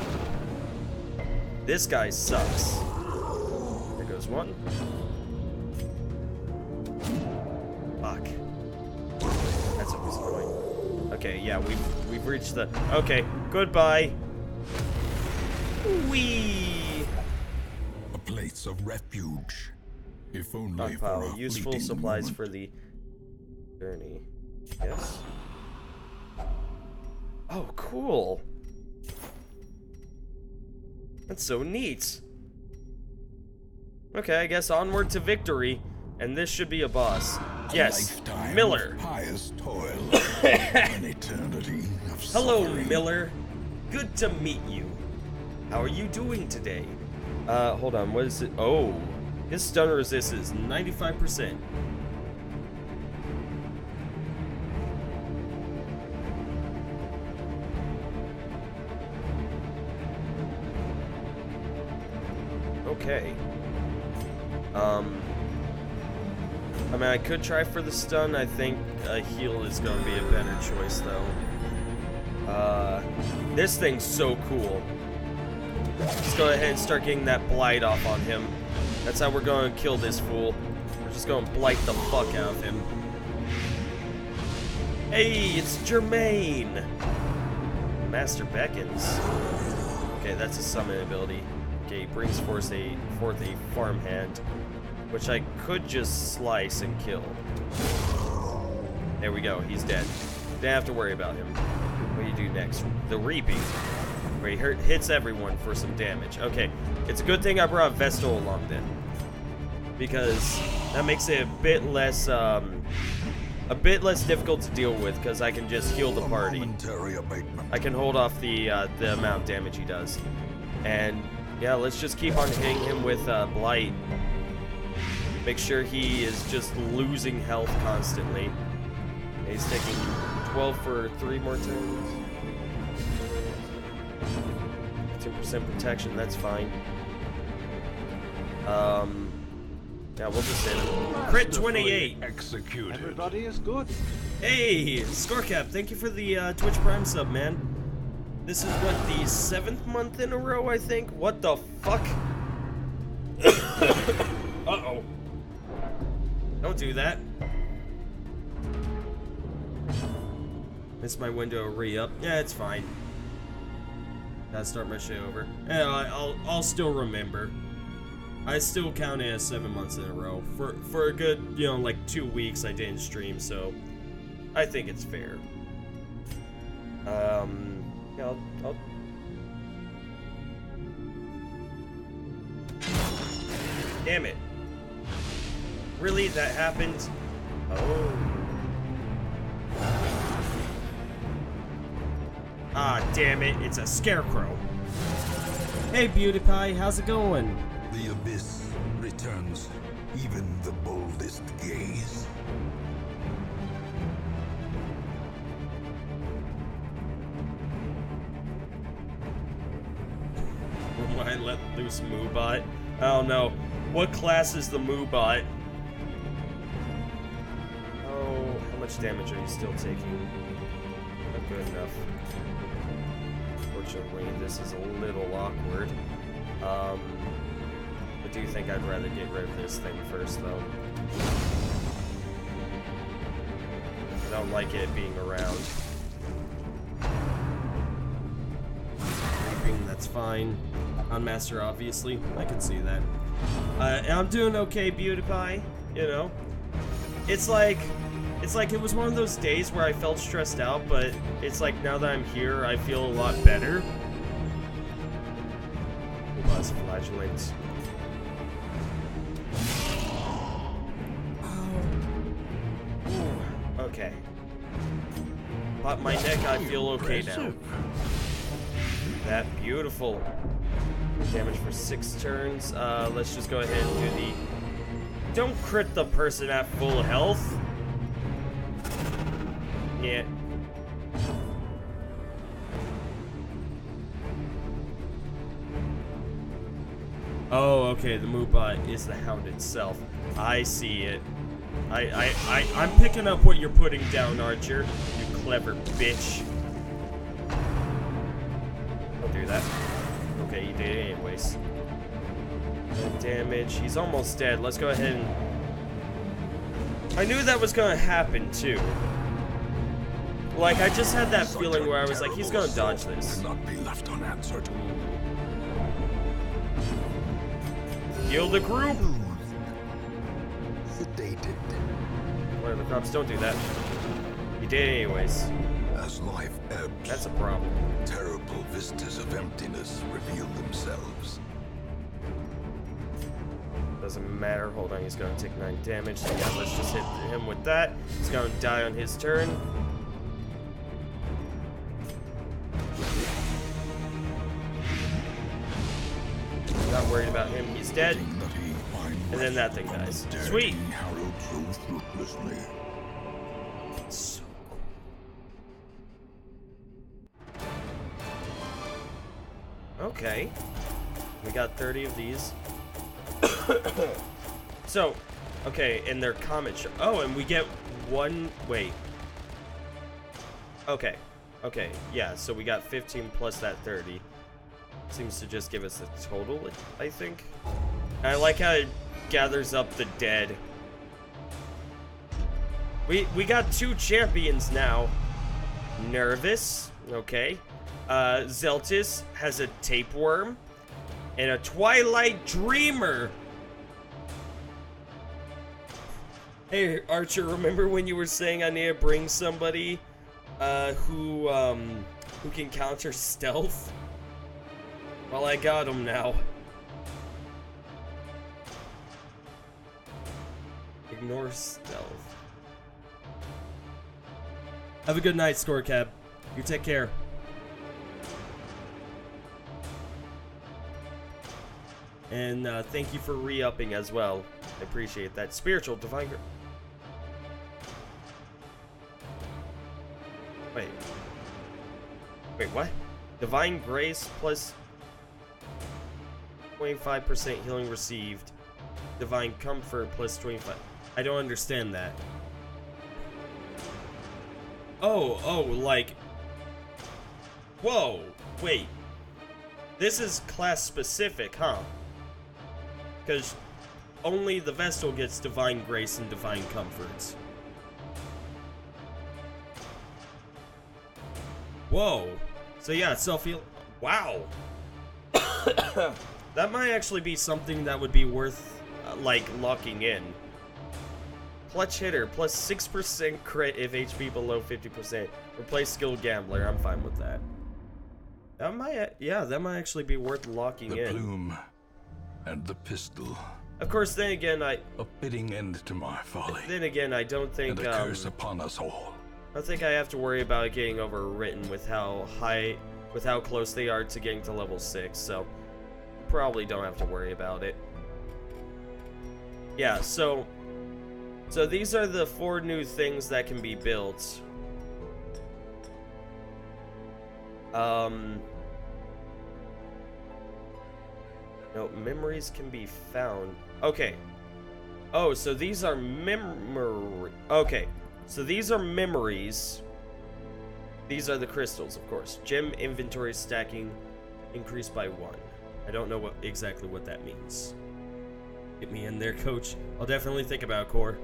This guy sucks. There goes one. Fuck. That's always annoying. Okay, yeah, we've reached the... Okay, goodbye. Whee! A place of refuge. If only for Stockpile. a Useful fleeting supplies moment. for the journey. Yes. Oh, cool. That's so neat. Okay, I guess onward to victory. And this should be a boss. Yes, Lifetime Miller. of pious toil. An eternity of Hello, suffering. Miller. Good to meet you. How are you doing today? Hold on, what is it? Oh, his stun resist is 95%. Okay. I mean, I could try for the stun. I think a heal is going to be a better choice, though. This thing's so cool. Let's go ahead and start getting that blight off on him. That's how we're going to kill this fool. We're just going to blight the fuck out of him. Hey, it's Jermaine! Master beckons. Okay, that's a summon ability. Okay, he brings forth a farmhand, which I could just slice and kill. There we go, he's dead. Don't have to worry about him. What do you do next? The Reaping, where he hits everyone for some damage. Okay, it's a good thing I brought Vestal along then, because that makes it a bit less difficult to deal with, because I can just heal the party. Momentary abatement. I can hold off the amount of damage he does. And yeah, let's just keep on hitting him with Blight. Make sure he is just losing health constantly. He's taking 12 for 3 more turns. 15% protection, that's fine. Yeah, we'll just hit him. Crit 28! Executed. Everybody is good. Hey, Scorecap, thank you for the Twitch Prime sub, man. This is what, the 7th month in a row, I think? What the fuck? Uh-oh. Don't do that. Missed my window re-up. Yeah, it's fine. Gotta start my shit over. Yeah, I'll still remember. I still count it as 7 months in a row. For a good, you know, like 2 weeks I didn't stream, so I think it's fair. Yeah, I'll... Damn it. Really? That happened? Oh. Ah, damn it. It's a scarecrow. Hey, Beauty Pie. How's it going? The abyss returns even the boldest gaze. When I let loose Moobot? I don't know. What class is the Moobot? Oh, how much damage are you still taking? Not good enough. Unfortunately, this is a little awkward. I do think I'd rather get rid of this thing first, though. I don't like it being around. Reaping, that's fine. On Master, obviously. I can see that. And I'm doing okay, Beauty Pie. You know? It's like it was one of those days where I felt stressed out, but it's like now that I'm here, I feel a lot better. plus flagellant. Ooh, okay. Pop my neck, I feel okay now. That beautiful. Damage for 6 turns. Let's just go ahead and do the... Don't crit the person at full health. Yeah. Oh, okay, the Moobot is the hound itself. I see it. I'm picking up what you're putting down, Archer. You clever bitch. Don't do that. Okay, you did it anyways. And damage. He's almost dead. Let's go ahead and... I knew that was gonna happen, too. Like, I just had that feeling where I was like, he's gonna dodge this. Cannot be left unanswered. Heal the group! Sedated. Whatever, crops, don't do that. You did it anyways. As life ebbs, That's a problem. terrible vistas of emptiness reveal themselves. Doesn't matter. Hold on, he's gonna take 9 damage. So yeah, let's just hit him with that. He's gonna die on his turn. Not worried about him. He's dead. And then that thing dies. Sweet. So cool. Okay. We got 30 of these. So, okay, and their comet show. Oh, and we get one. Wait. Okay. Okay, yeah, so we got 15 plus that 30. Seems to just give us a total, I think. And I like how it gathers up the dead. We got 2 champions now. Nervous, okay. Zeltis has a tapeworm. And a Twilight Dreamer. Hey, Archer, remember when you were saying I need to bring somebody who can counter stealth? Well, I got him now. Ignore stealth. Have a good night, Scorecab. You take care. And thank you for re-upping as well. I appreciate that. Spiritual Divine Grace. Wait, what? Divine Grace plus 25% healing received. Divine Comfort plus 25. I don't understand that. Oh, like... Whoa, wait. This is class specific, huh? Because only the Vestal gets Divine Grace and Divine Comforts. Whoa. So yeah, self-heal. Wow. That might actually be something that would be worth, like, locking in. Clutch Hitter, plus 6% crit if HP below 50%. Replace Skilled Gambler, I'm fine with that. That might, yeah, that might actually be worth locking in. The plume and the pistol. Of course, then again, A fitting end to my folly. Then again, I don't think, And a curse upon us all. I think I have to worry about it getting overwritten with how close they are to getting to level 6, so probably don't have to worry about it. Yeah, so these are the 4 new things that can be built. No, memories can be found. Okay. Oh, so these are okay. So these are memories. These are the crystals, of course. Gem inventory stacking increased by 1. I don't know exactly what that means. Get me in there, coach. I'll definitely think about Core.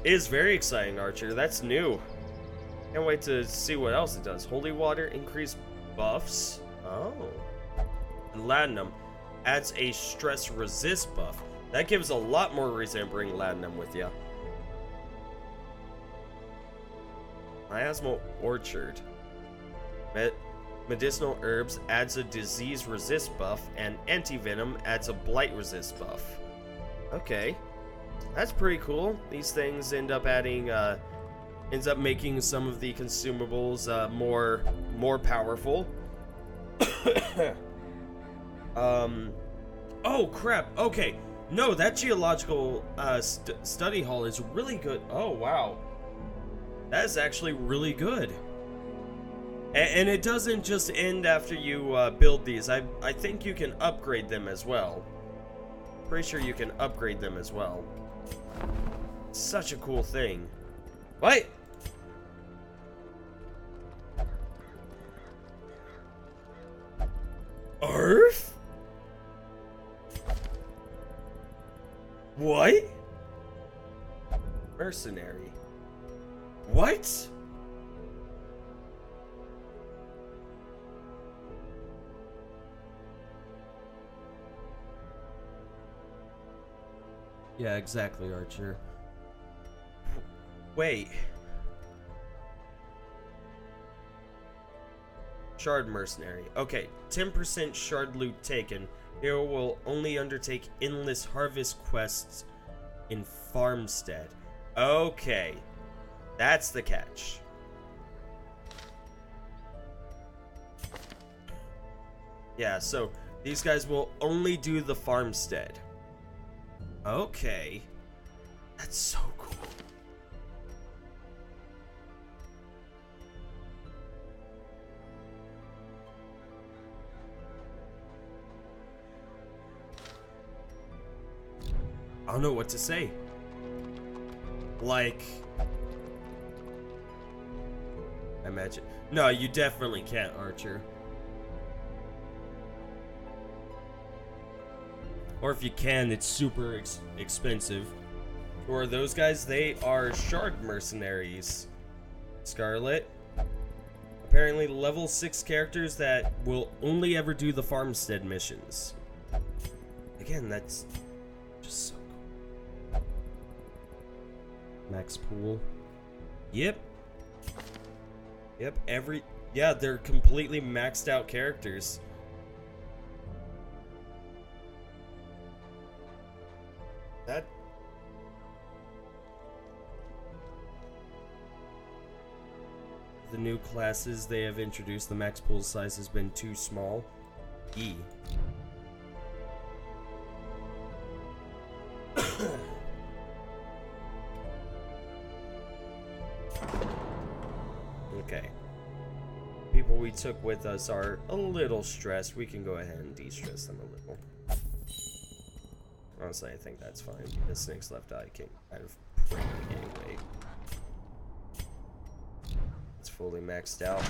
It is very exciting, Archer. That's new. Can't wait to see what else it does. Holy water increased buffs. Oh. And Latinum adds a stress resist buff. That gives a lot more reason to bring Latinum with you. Miasma Orchard. Medicinal herbs adds a disease resist buff, and anti-venom adds a blight resist buff. Okay, that's pretty cool. These things end up adding, ends up making some of the consumables more powerful. Oh crap. Okay, no, that geological study hall is really good. Oh wow, that is actually really good. And it doesn't just end after you build these. I think you can upgrade them as well. Pretty sure you can upgrade them as well. Such a cool thing. What? Earth? What? Mercenary. What? Yeah, exactly, Archer. Wait. Shard Mercenary. Okay, 10% shard loot taken. Hero will only undertake endless harvest quests in Farmstead. Okay, that's the catch. Yeah, so these guys will only do the Farmstead. Okay, that's so cool. I don't know what to say. Like, imagine. No, you definitely can't, Archer. Or if you can, it's super expensive. Or those guys, they are shard mercenaries. Scarlet. Apparently level 6 characters that will only ever do the Farmstead missions. Again, that's just so cool. Max pool. Yep. Yep, yeah, they're completely maxed out characters. That the new classes they have introduced, the max pool size has been too small. E. Okay. People we took with us are a little stressed. We can go ahead and de-stress them a little. Honestly, I think that's fine because Snake's left eye can kind of break the anyway. It's fully maxed out.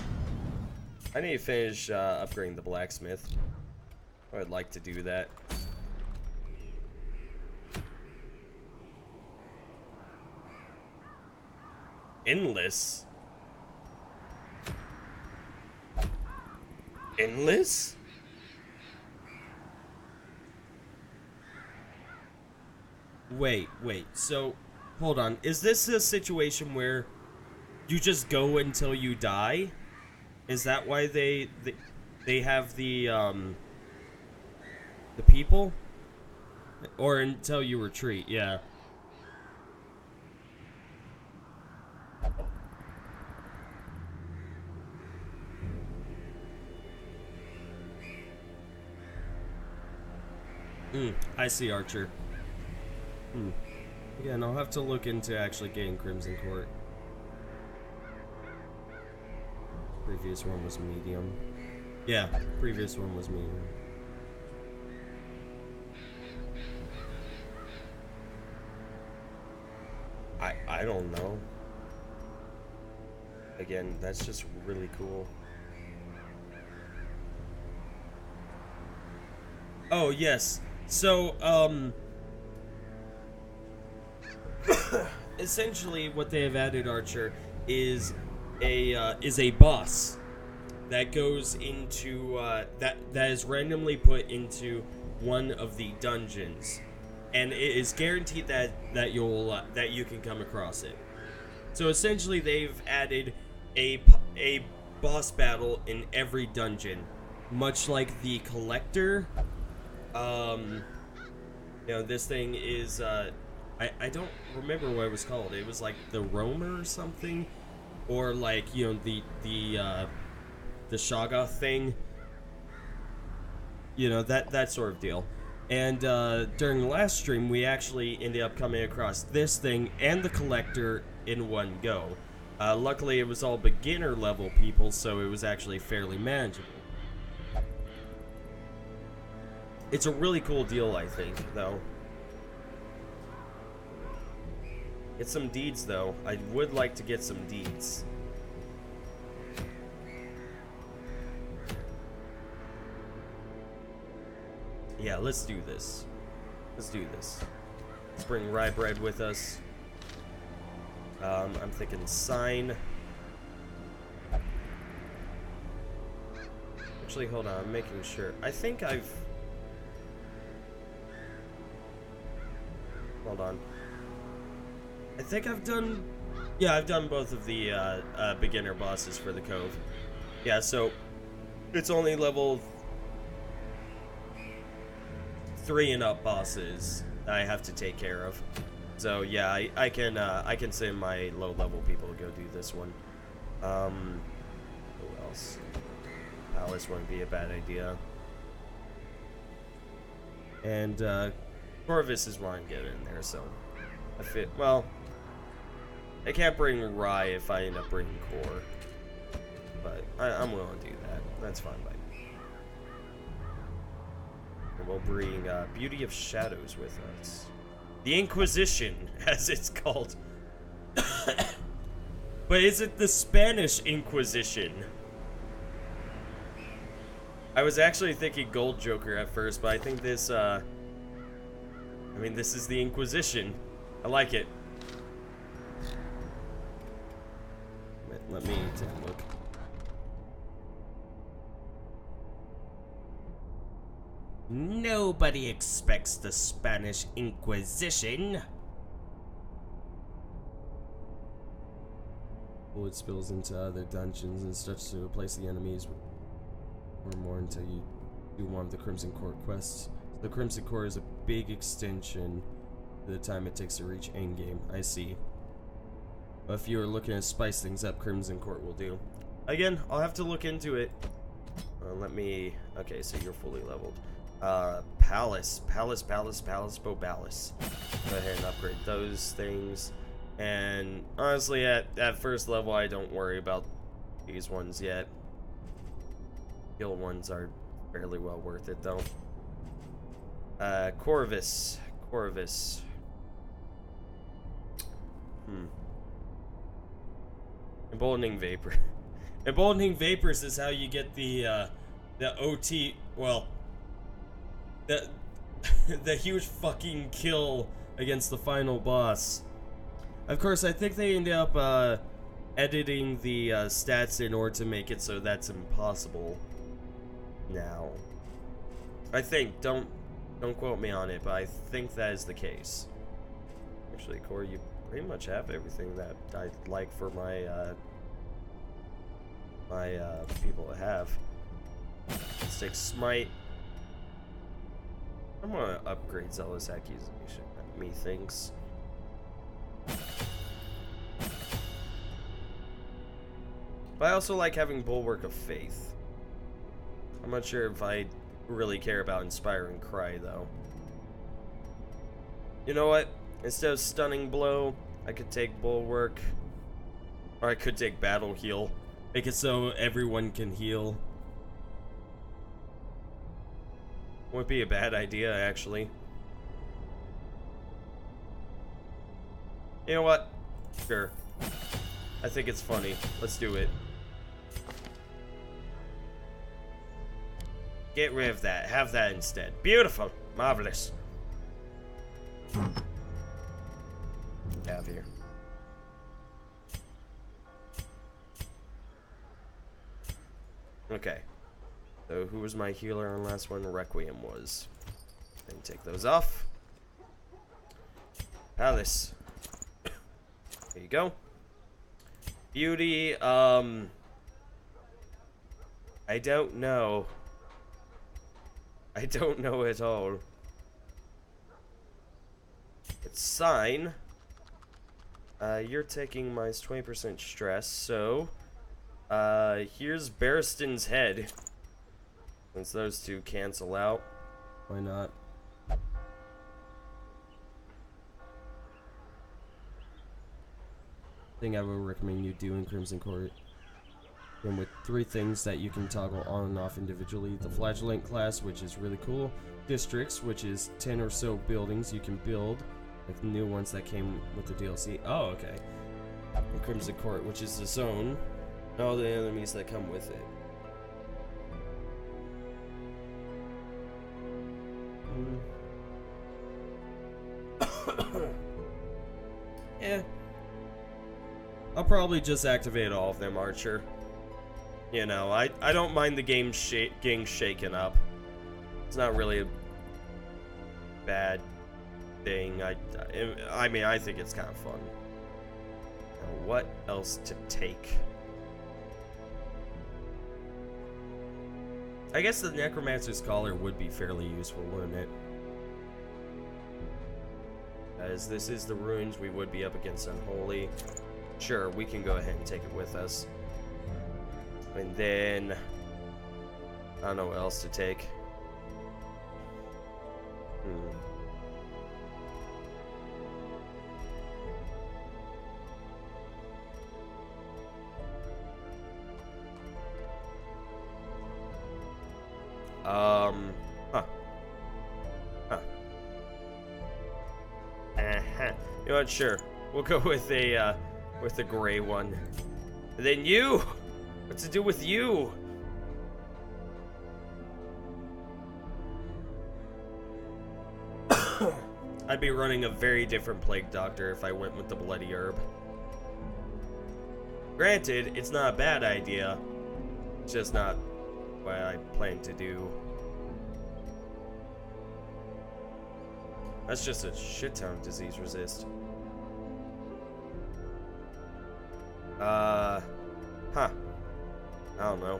I need to finish upgrading the blacksmith. I would like to do that. Endless? Endless? Wait, so, hold on. Is this a situation where you just go until you die? Is that why they have the people? Or until you retreat, yeah. I see, Archer. Again, I'll have to look into actually getting Crimson Court. Previous one was medium. Yeah, previous one was medium. I don't know. Again, that's just really cool. Oh, yes. So, essentially what they have added, Archer, is a boss that goes into that is randomly put into one of the dungeons, and it is guaranteed that you can come across it. So essentially they've added a boss battle in every dungeon, much like the Collector. You know, this thing is, I don't remember what it was called. It was like the Roamer or something, or like, you know, the Shoggoth thing. You know, that sort of deal. And during the last stream, we actually ended up coming across this thing and the Collector in one go. Luckily, it was all beginner level people, so it was actually fairly manageable. It's a really cool deal, I think, though. Get some deeds, though. I would like to get some deeds. Yeah, let's do this. Let's do this. Let's bring rye bread with us. I'm thinking sign. Actually, hold on. I'm making sure. I think I've... Hold on. I think I've done... Yeah, I've done both of the beginner bosses for the Cove. Yeah, so it's only level 3 and up bosses I have to take care of. So yeah, I can send my low level people to go do this one. Who else? Palace wouldn't be a bad idea. And Corvus is where I'm getting in there, so I fit. Well, I can't bring Rye if I end up bringing Core, but I'm willing to do that. That's fine by me. And we'll bring Beauty of Shadows with us. The Inquisition, as it's called. But is it the Spanish Inquisition? I was actually thinking Gold Joker at first, but I think this, I mean, this is the Inquisition. I like it. Let me take a look. Nobody expects the Spanish Inquisition. Bullet spills into other dungeons and starts to replace the enemies or more until you do one of the Crimson Court quests. The Crimson Court is a big extension to the time it takes to reach endgame. I see. But if you are looking to spice things up, Crimson Court will do. Again, I'll have to look into it. Let me... Okay, so you're fully leveled. Palace, Bobalis. Go ahead and upgrade those things. And honestly, at first level, I don't worry about these ones yet. Guild ones are fairly well worth it, though. Corvus. Emboldening Vapor. Emboldening Vapors is how you get the OT, well, the huge fucking kill against the final boss. Of course, I think they ended up editing the stats in order to make it so that's impossible now. I think, don't quote me on it, but I think that is the case. Actually, Corey, you pretty much have everything that I'd like for my people to have. Let's take Smite. I'm gonna upgrade Zealous Accusation, methinks. But I also like having Bulwark of Faith. I'm not sure if I really care about Inspiring Cry, though. You know what? Instead of Stunning Blow, I could take Bulwark. Or I could take Battle Heal. Make it so everyone can heal. Wouldn't be a bad idea, actually. You know what? Sure. I think it's funny. Let's do it. Get rid of that. Have that instead. Beautiful. Marvelous. Have here. Okay. So who was my healer on last one? Requiem was. And take those off. Palace. There you go. Beauty, I don't know. I don't know at all. It's sign. You're taking minus 20% stress, so here's Barristan's head. Since those two cancel out, why not? Thing I would recommend you do in Crimson Court. And with 3 things that you can toggle on and off individually. The Flagellant class, which is really cool. Districts, which is 10 or so buildings you can build. Like the new ones that came with the DLC. Oh, okay. And Crimson Court, which is the zone. And all the enemies that come with it. Yeah. I'll probably just activate all of them, Archer. You know, I don't mind the game getting shaken up. It's not really a bad thing. I mean, I think it's kind of fun. Now, what else to take? I guess the Necromancer's Collar would be fairly useful, wouldn't it? As this is the ruins, we would be up against Unholy. Sure, we can go ahead and take it with us. And then I don't know what else to take. You know what? Sure, we'll go with the gray one. And then you. What's to do with you? I'd be running a very different Plague Doctor if I went with the Bloody Herb. Granted, it's not a bad idea. It's just not what I plan to do. That's just a shit ton of disease resist. Huh. I don't know.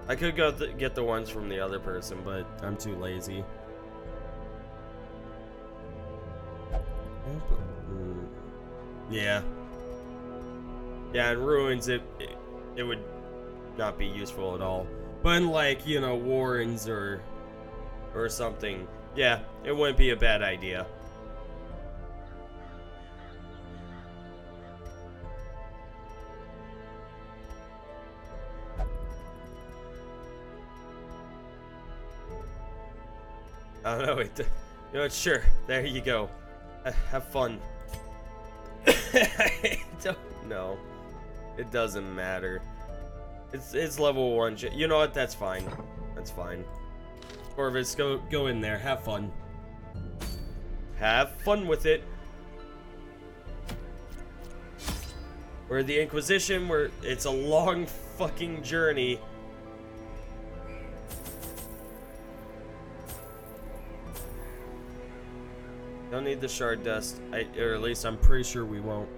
I could go get the ones from the other person, but I'm too lazy. Yeah. Yeah, in Ruins, it would not be useful at all. But in, like, you know, Warrens or something, yeah, it wouldn't be a bad idea. I don't know, you know what, sure, there you go. Have fun. I don't know. It doesn't matter. It's level 1. You know what, that's fine. That's fine. Corvus, go in there, have fun. Have fun with it. We're the Inquisition, it's a long fucking journey. Don't need the shard dust, or at least I'm pretty sure we won't.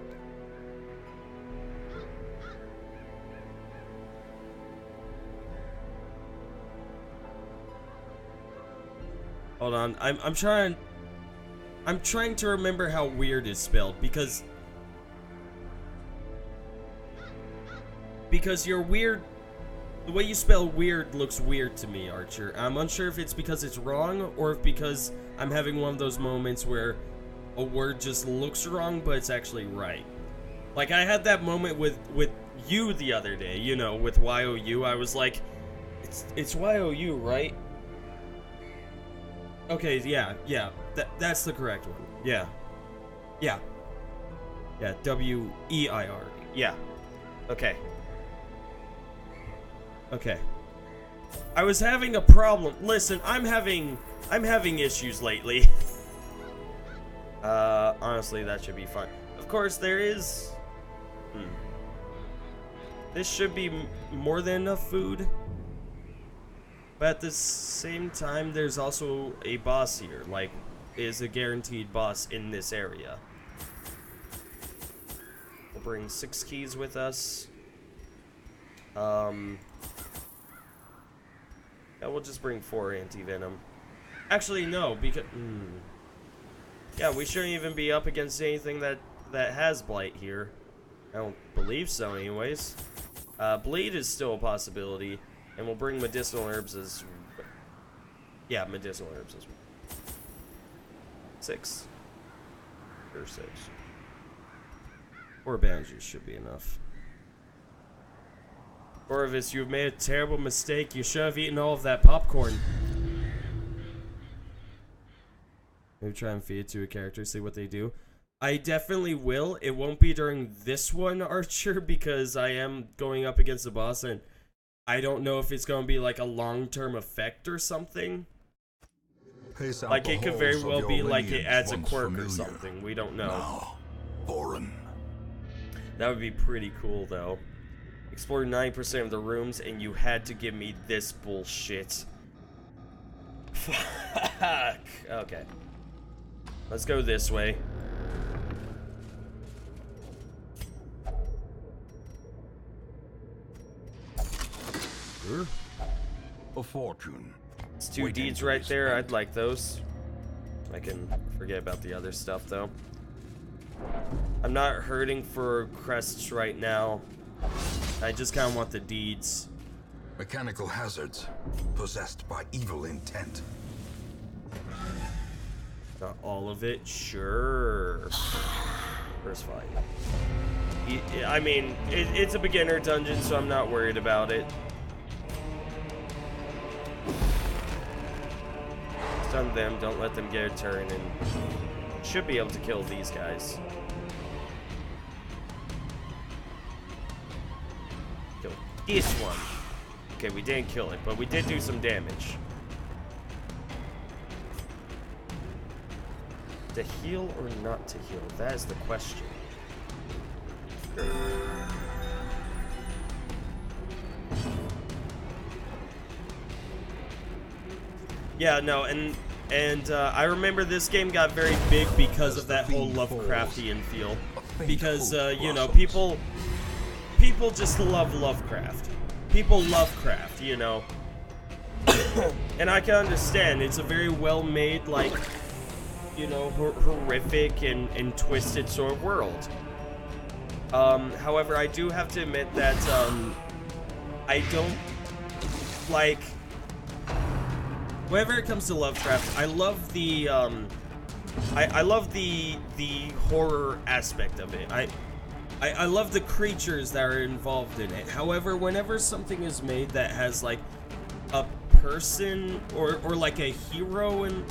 Hold on, I'm trying to remember how weird is spelled because you're weird. The way you spell weird looks weird to me, Archer. I'm unsure if it's because it's wrong or if because I'm having one of those moments where a word just looks wrong, but it's actually right. Like, I had that moment with you the other day, you know, with YOU. I was like, it's YOU, right? Okay, yeah, that's the correct one. Yeah, WEIR. Yeah, okay. Okay. I was having a problem. Listen, I'm having issues lately. Honestly, that should be fine. Of course, there is. This should be more than enough food. But at the same time, there's also a boss here. Like, is a guaranteed boss in this area. We'll bring 6 keys with us. Yeah, we'll just bring 4 anti-venom. Actually, no, because... yeah, we shouldn't even be up against anything that has blight here. I don't believe so, anyways. Bleed is still a possibility, and we'll bring medicinal herbs as... yeah, medicinal herbs as well. 6. Or 6. 4 bandages should be enough. Corvus, you've made a terrible mistake. You should have eaten all of that popcorn. Maybe try and feed it to a character, see what they do. I definitely will. It won't be during this one, Archer, because I am going up against the boss, and I don't know if it's going to be like a long-term effect or something. Like, it could very well be like it adds a quirk or something. We don't know. Now, foreign. That would be pretty cool, though. Explored 90% of the rooms, and you had to give me this bullshit. Fuck. Okay. Let's go this way. A fortune. It's 2 deeds right there. I'd like those. I can forget about the other stuff, though. I'm not hurting for crests right now. I just kind of want the deeds. Mechanical hazards possessed by evil intent. Not all of it, sure. First fight. I mean, it's a beginner dungeon, so I'm not worried about it. Stun them, don't let them get a turn, and should be able to kill these guys. Kill this one. Okay, we didn't kill it, but we did do some damage. To heal or not to heal? That is the question. Yeah, no, and I remember this game got very big because of that whole Lovecraftian feel. Because, you know, people just love Lovecraft. People love craft, you know. And I can understand, it's a very well-made, like, you know, horrific and twisted sort of world. However, I do have to admit that, I don't, like, whenever it comes to Lovecraft, I love the, I love the horror aspect of it. I love the creatures that are involved in it. However, whenever something is made that has, like, a person or like a hero in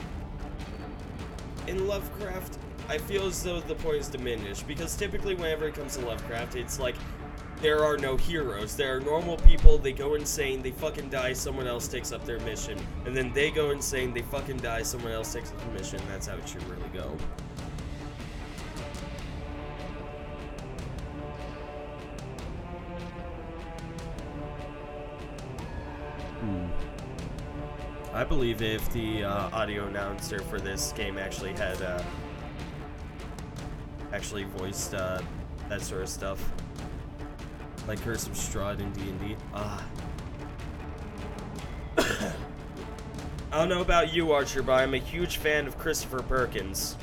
Lovecraft, I feel as though the point is diminished, because typically whenever it comes to Lovecraft, it's like there are no heroes. There are normal people, they go insane, they fucking die, someone else takes up their mission, and then they go insane, they fucking die, someone else takes up the mission. That's how it should really go. I believe if the audio announcer for this game actually had actually voiced that sort of stuff, like Curse of Strahd in D&D. I don't know about you, Archer, but I'm a huge fan of Christopher Perkins.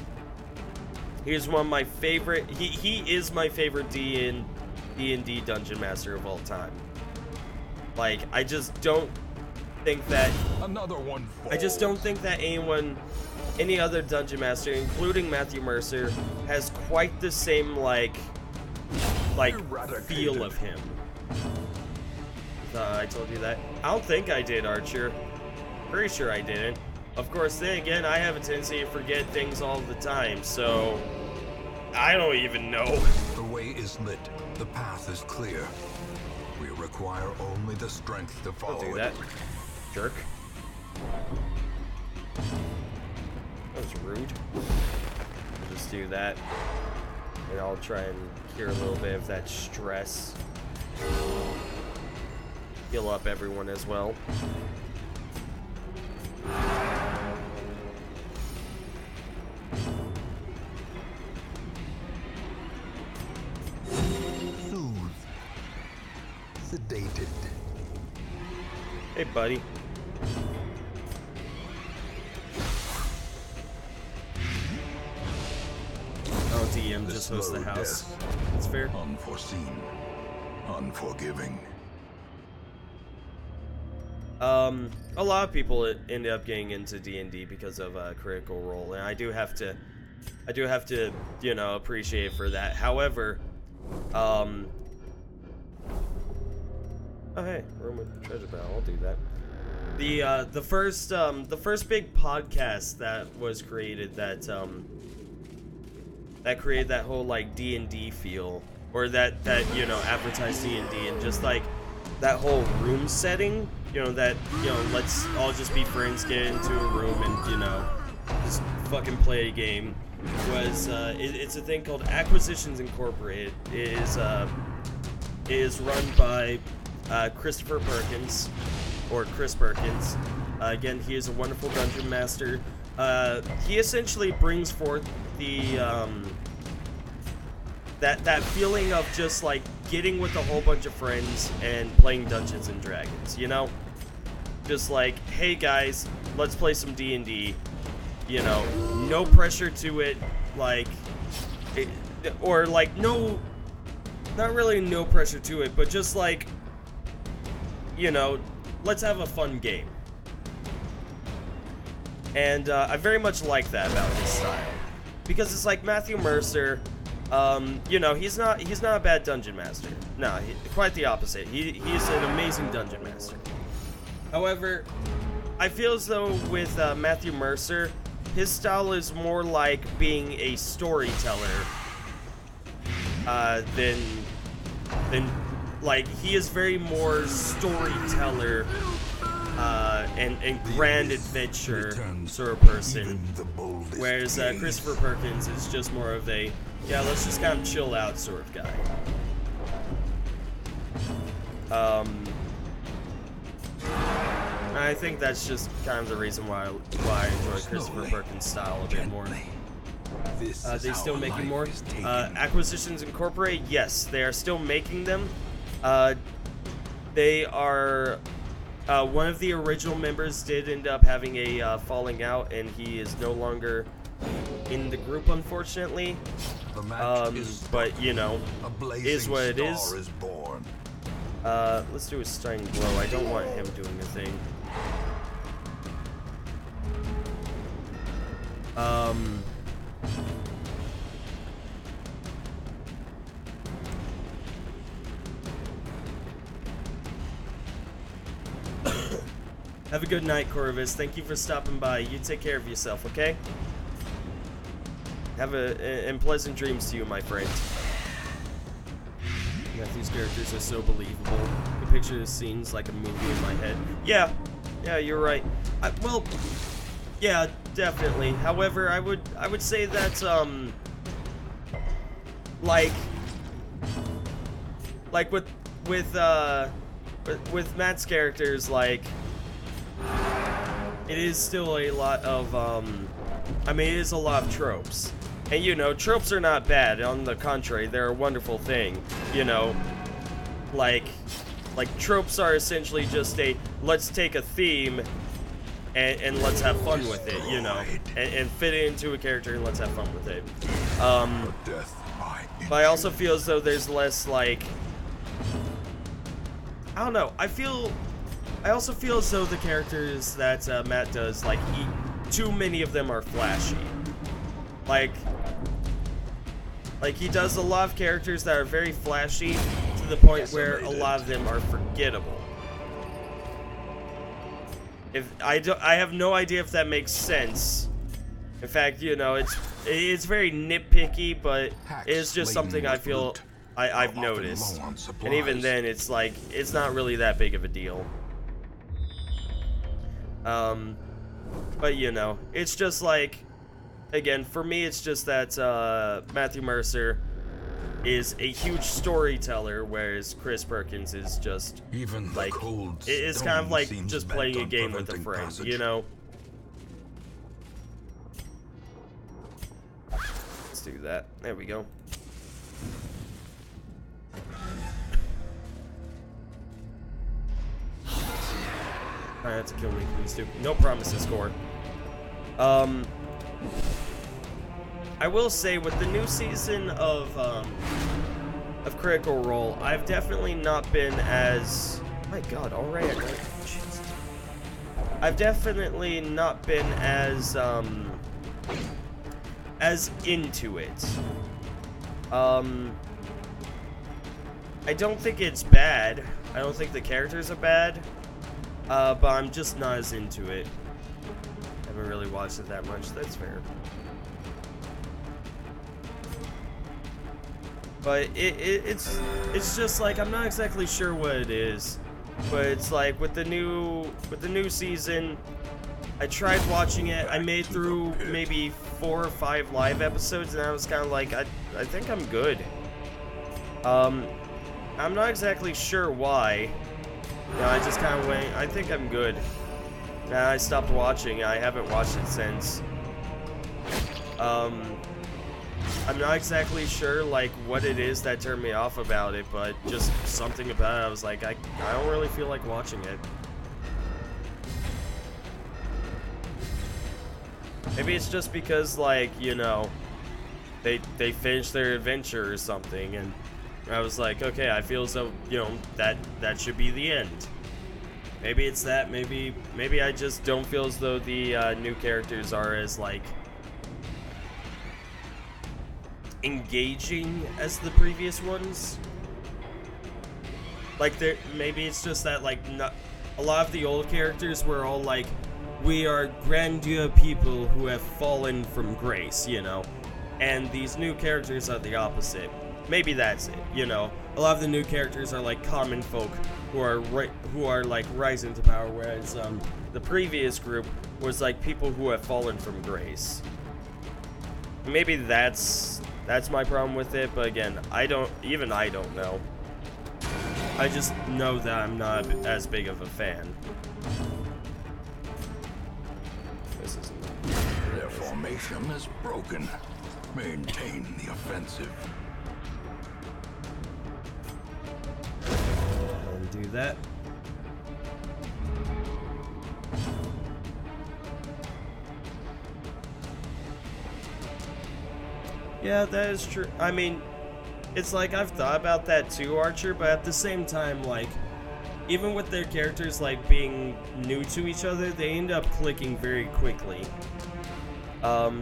He's one of my favorite. He is my favorite D&D dungeon master of all time. Like, I just don't think that Another one falls. I just don't think that any other dungeon master, including Matthew Mercer, has quite the same like feel of him. I told you that. I don't think I did, Archer. Pretty sure I didn't. Of course, then again, I have a tendency to forget things all the time, so I don't even know. The way is lit. The path is clear. We require only the strength to follow Don't do it. that, jerk. That was rude. I'll just do that, and I'll try and cure a little bit of that stress. Heal up everyone as well. Soothed. Sedated. Hey, buddy. just host the slow house. death. That's fair. Unforeseen. Unforgiving. A lot of people end up getting into D&D because of Critical Role, and I do have to, you know, appreciate for that. However, oh hey, room with treasure bell. I'll do that. The first big podcast that was created that created that whole like D&D feel, or that you know, advertised D&D, and just like that whole room setting, you know, that, you know, let's all just be friends, get into a room and, you know, just fucking play a game, was it's a thing called Acquisitions Incorporated. It is run by Christopher Perkins, or Chris Perkins. Again, he is a wonderful dungeon master. He essentially brings forth the that feeling of just like getting with a whole bunch of friends and playing Dungeons and Dragons, you know? Just like, hey guys, let's play some D&D. You know, no pressure to it, like, or like no, not really no pressure to it, but just like, you know, let's have a fun game. And I very much like that about his style, because it's like Matthew Mercer. You know, he's not a bad dungeon master. No, quite the opposite. He's an amazing dungeon master. However, I feel as though with Matthew Mercer, his style is more like being a storyteller than like, he is very more storyteller and grand adventure sort of person, whereas Christopher Perkins is just more of a, yeah, let's just kind of chill out sort of guy. I think that's just kind of the reason why I enjoy Christopher Perkins' style a bit more. They still making more? Acquisitions Incorporated, yes, they are still making them. They are... one of the original members did end up having a falling out, and he is no longer in the group, unfortunately. But, you know, is what it is. Let's do a Stunning Blow. I don't want him doing a thing. Have a good night, Corvus. Thank you for stopping by. You take care of yourself, okay? Have and pleasant dreams to you, my friend. Matthew's characters are so believable. I picture the scenes like a movie in my head. Yeah, you're right. Well, yeah, definitely. However, I would say that like with Matt's characters, like, it is still a lot of I mean, it is a lot of tropes. And, you know, tropes are not bad. On the contrary, they're a wonderful thing. You know, like tropes are essentially just a, let's take a theme and let's have fun with it, you know, and fit it into a character and let's have fun with it. But I also feel as though there's less, like, I don't know. I also feel as though the characters that Matt does, like, too many of them are flashy. Like he does a lot of characters that are very flashy to the point where a lot of them are forgettable. I have no idea if that makes sense. In fact, you know, it's very nitpicky, but it's just something I feel I've noticed. And even then, it's like, it's not really that big of a deal. But you know, it's just like, again, for me, it's just that Matthew Mercer is a huge storyteller, whereas Chris Perkins is just, like, it's kind of like just playing a game with a friend, you know? Let's do that. There we go. I have to kill me, please do. No promises, Core. I will say with the new season of Critical Role, I've definitely not been as... My God, already at night. Jesus. I've definitely not been as into it. I don't think it's bad. I don't think the characters are bad. But I'm just not as into it. Haven't really watched it that much. That's fair. But it's just like, I'm not exactly sure what it is. But it's like with the new season, I tried watching it. I made through maybe 4 or 5 live episodes, and I was kind of like, I think I'm good. I'm not exactly sure why. No, I just kind of went, I think I'm good. Nah, I stopped watching. I haven't watched it since. I'm not exactly sure, like, what it is that turned me off about it, but just something about it, I was like, I don't really feel like watching it. Maybe it's just because, like, you know, they finished their adventure or something, and I was like, okay, I feel as though, you know, that should be the end. Maybe it's that, maybe I just don't feel as though the new characters are as, like, engaging as the previous ones. Like, maybe it's just that, like, not, a lot of the old characters were all like, we are grandeur people who have fallen from grace, you know, and these new characters are the opposite. Maybe that's it, you know. A lot of the new characters are like common folk who are like rising to power, whereas the previous group was like people who have fallen from grace. Maybe that's my problem with it, but again, I don't know. I just know that I'm not as big of a fan. This isn't... Their formation is broken. Maintain the offensive. Do that. Yeah, that is true. I mean, it's like I've thought about that too, Archer, but at the same time, like, even with their characters like being new to each other, they end up clicking very quickly.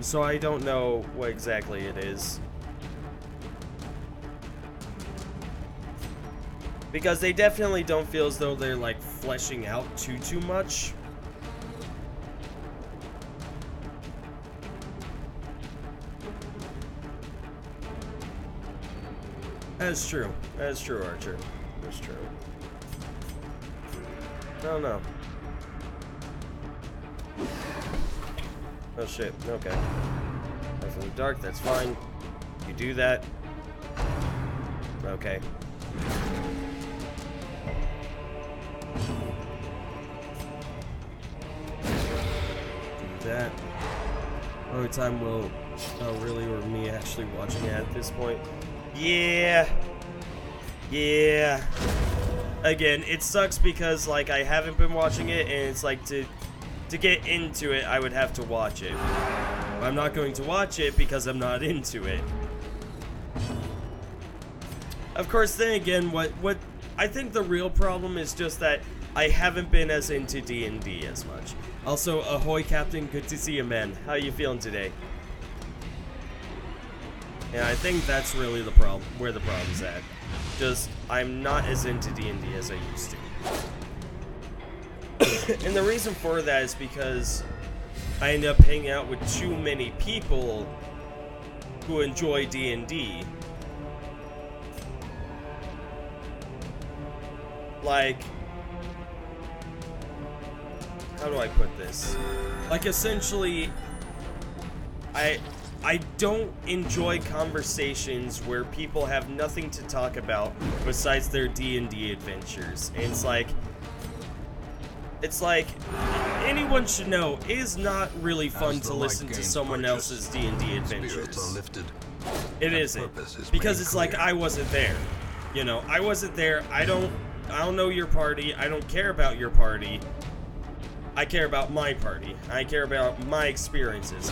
So I don't know what exactly it is. Because they definitely don't feel as though they're, like, fleshing out too much. That's true. That's true, Archer. That's true. No. Oh, shit. Okay. Life in the dark, that's fine. You do that. Okay. That. Only time will... Oh, really? Or me actually watching it at this point? Yeah. Again, it sucks because, like, I haven't been watching it, and it's like, to get into it, I would have to watch it. I'm not going to watch it because I'm not into it. Of course, then again, what I think the real problem is just that I haven't been as into D&D as much. Also, ahoy, Captain. Good to see you, man. How you feeling today? Yeah, I think that's really the problem, where the problem's at. Just, I'm not as into D&D as I used to. And the reason for that is because I end up hanging out with too many people who enjoy D&D. Like... How do I put this? Like, essentially, I don't enjoy conversations where people have nothing to talk about besides their D&D adventures. And it's like anyone should know, it is not really fun to listen to someone else's D&D adventures. It isn't. Because it's like, I wasn't there. You know, I wasn't there. I don't know your party. I don't care about your party. I care about my party. I care about my experiences.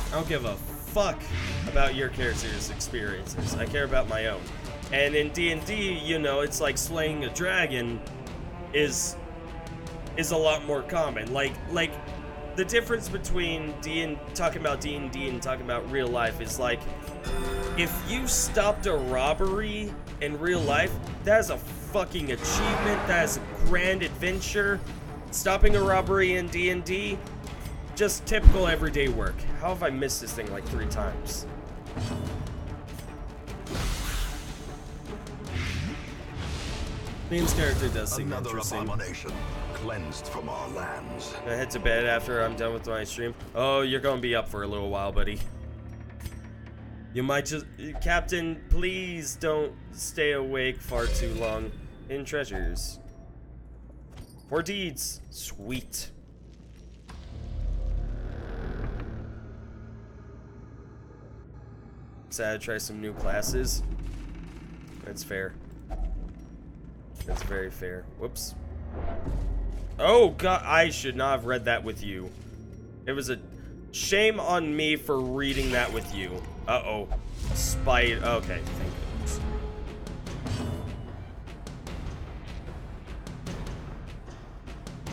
I don't give a fuck about your character's experiences. I care about my own. And in D&D, you know, it's like slaying a dragon is a lot more common. Like the difference between talking about D&D and talking about real life is like, if you stopped a robbery in real life, that is a fucking achievement. That is a grand adventure. Stopping a robbery in D&D, just typical everyday work. How have I missed this thing like 3 times? Name's character does seem Another interesting. abomination cleansed from our lands. I head to bed after I'm done with my stream. Oh, you're gonna be up for a little while, buddy. You might just... Captain, please don't stay awake far too long. In treasures. For deeds. Sweet. Excited to try some new classes. That's fair. That's very fair. Whoops. Oh, God. I should not have read that with you. It was a... Shame on me for reading that with you. Uh-oh. Spite. Okay, thank goodness.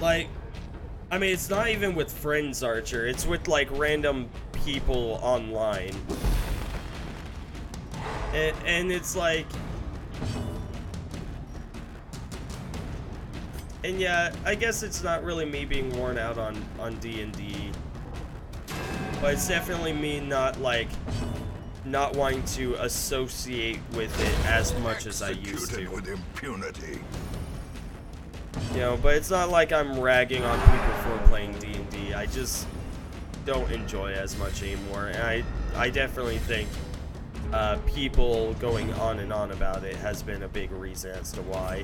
Like, I mean, it's not even with friends, Archer. It's with, like, random people online. And it's like... And yeah, I guess it's not really me being worn out on D&D. But it's definitely me not wanting to associate with it as much as I used to. With impunity. You know, but it's not like I'm ragging on people for playing D&D. I just don't enjoy it as much anymore. And I definitely think people going on and on about it has been a big reason as to why.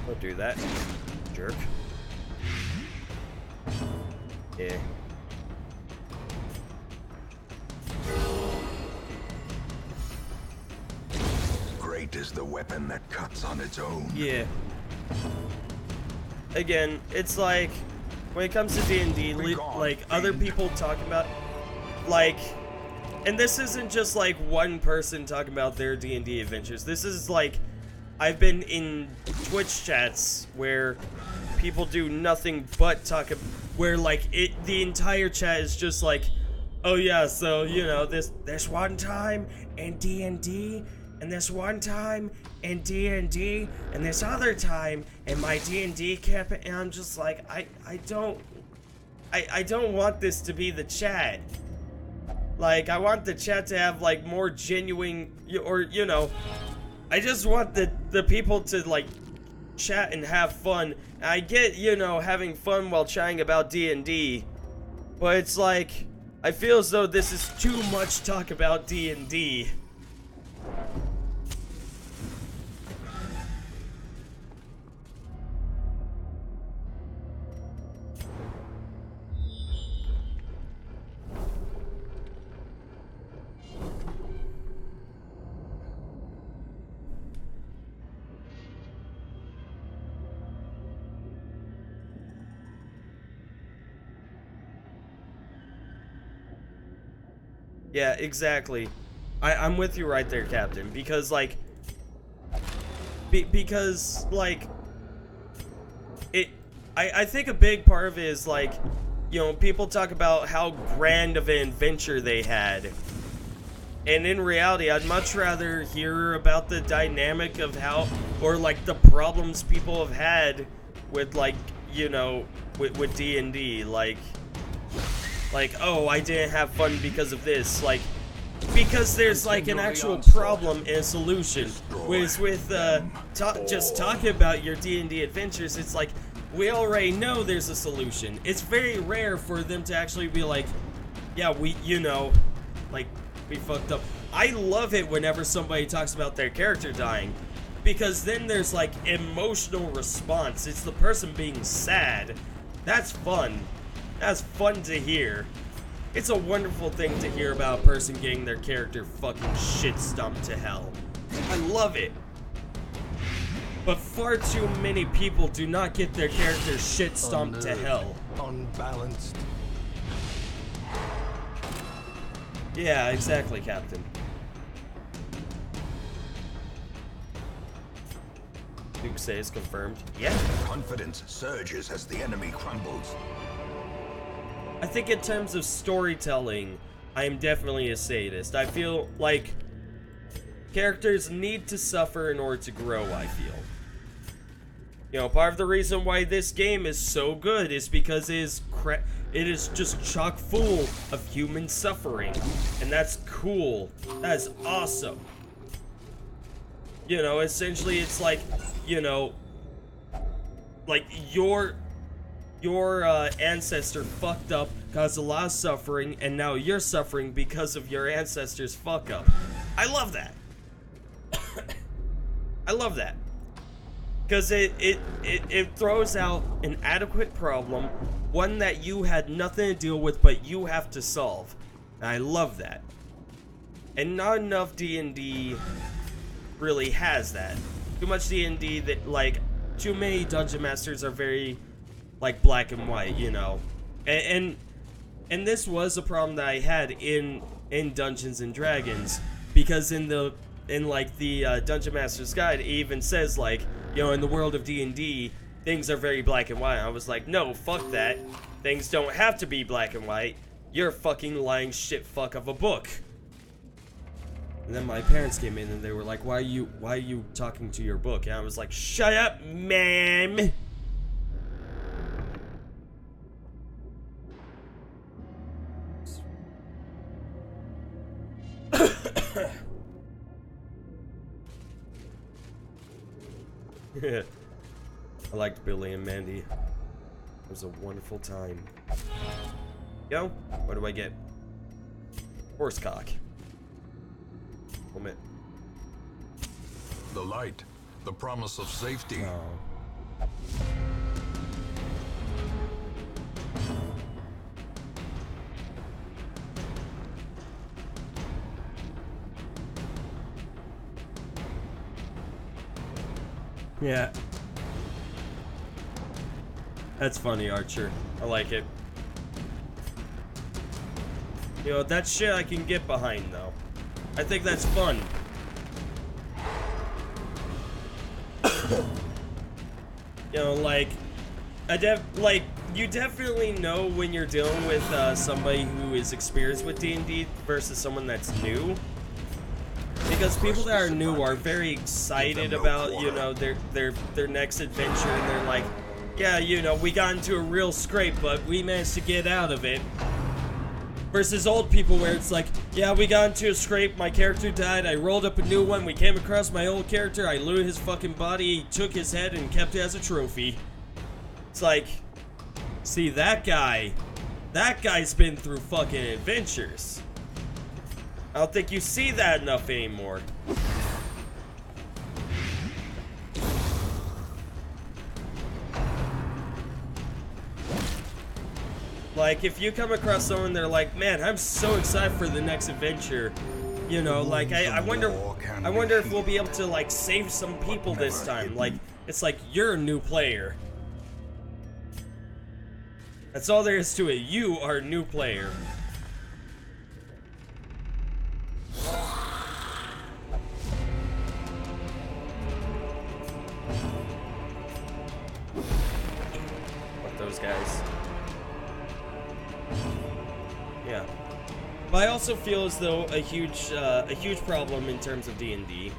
Don't do that, jerk. Yeah. Great is the weapon that cuts on its own. Yeah. Again, it's like when it comes to D&D, like other people talking about, like, and this isn't just like one person talking about their D&D adventures. This is like, I've been in Twitch chats where people do nothing but talk, where like the entire chat is just like, oh yeah, so you know this one time in D&D, and this one time in D&D, and this other time in my D&D camp, and I'm just like, I don't want this to be the chat. Like, I want the chat to have like more genuine, or you know, I just want the people to like chat and have fun. I get, you know, having fun while chatting about D&D, but it's like, I feel as though this is too much talk about D&D. Yeah, exactly. I'm with you right there, Captain. Because, like... because, like... I think a big part of it is, like... You know, people talk about how grand of an adventure they had. And in reality, I'd much rather hear about the dynamic of how... Or, like, the problems people have had with, like, you know... With D&D. Like, oh, I didn't have fun because of this. Like, because there's like an actual problem and a solution. Whereas with just talking about your D&D adventures, it's like, we already know there's a solution. It's very rare for them to actually be like, yeah, you know, like, we fucked up. I love it whenever somebody talks about their character dying, because then there's like emotional response. It's the person being sad. That's fun. That's fun to hear. It's a wonderful thing to hear about a person getting their character fucking shit stumped to hell. I love it. But far too many people do not get their characters shit stomped to hell. Unbalanced. Yeah, exactly, Captain. Duke says confirmed. Yeah. Confidence surges as the enemy crumbles. I think in terms of storytelling, I am definitely a sadist. I feel like characters need to suffer in order to grow, I feel. You know, part of the reason why this game is so good is because it is just chock full of human suffering. And that's cool. That is awesome. You know, essentially it's like, you know, like your ancestor fucked up, caused a lot of suffering, and now you're suffering because of your ancestor's fuck up. I love that. I love that. Because it throws out an adequate problem, one that you had nothing to deal with, but you have to solve. And I love that. And not enough D&D really has that. Too much D&D that, like, too many Dungeon Masters are very, like, black and white, you know. And this was a problem that I had in Dungeons and Dragons, because in the Dungeon Master's Guide, it even says, like, you know, in the world of D&D, things are very black and white. I was like, no, fuck that. Things don't have to be black and white. You're a fucking lying shit fuck of a book. And then my parents came in and they were like, why are you talking to your book? And I was like, shut up, ma'am. I liked Billy and Mandy. It was a wonderful time. Yo, what do I get? Horsecock. Moment. The light, the promise of safety. Oh. Yeah. That's funny, Archer. I like it. You know, that shit I can get behind, though. I think that's fun. You know, like, you definitely know when you're dealing with somebody who is experienced with D&D versus someone that's new. Because people that are new are very excited about, you know, their next adventure, and they're like, yeah, you know, we got into a real scrape, but we managed to get out of it. Versus old people where it's like, yeah, we got into a scrape, my character died, I rolled up a new one, we came across my old character, I looted his fucking body, he took his head and kept it as a trophy. It's like, see, that guy's been through fucking adventures. I don't think you see that enough anymore. Like, if you come across someone, they're like, man, I'm so excited for the next adventure. You know, like, I wonder if we'll be able to, like, save some people this time. Like, it's like, you're a new player. That's all there is to it. You are a new player. Fuck those guys. Yeah. But I also feel as though a huge problem in terms of D&D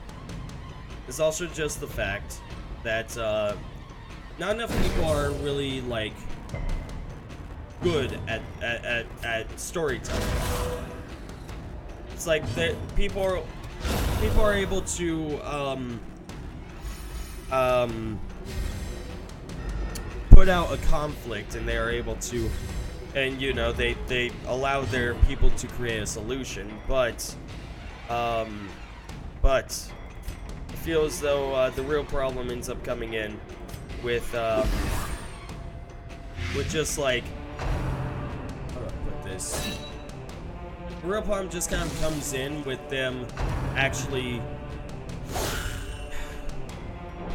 is also just the fact that not enough people are really, like, good at storytelling. It's like that people are able to put out a conflict, and they are able to, and you know, they allow their people to create a solution, but I feel as though the real problem ends up coming in with just like, how do I put this? The real problem just kind of comes in with them actually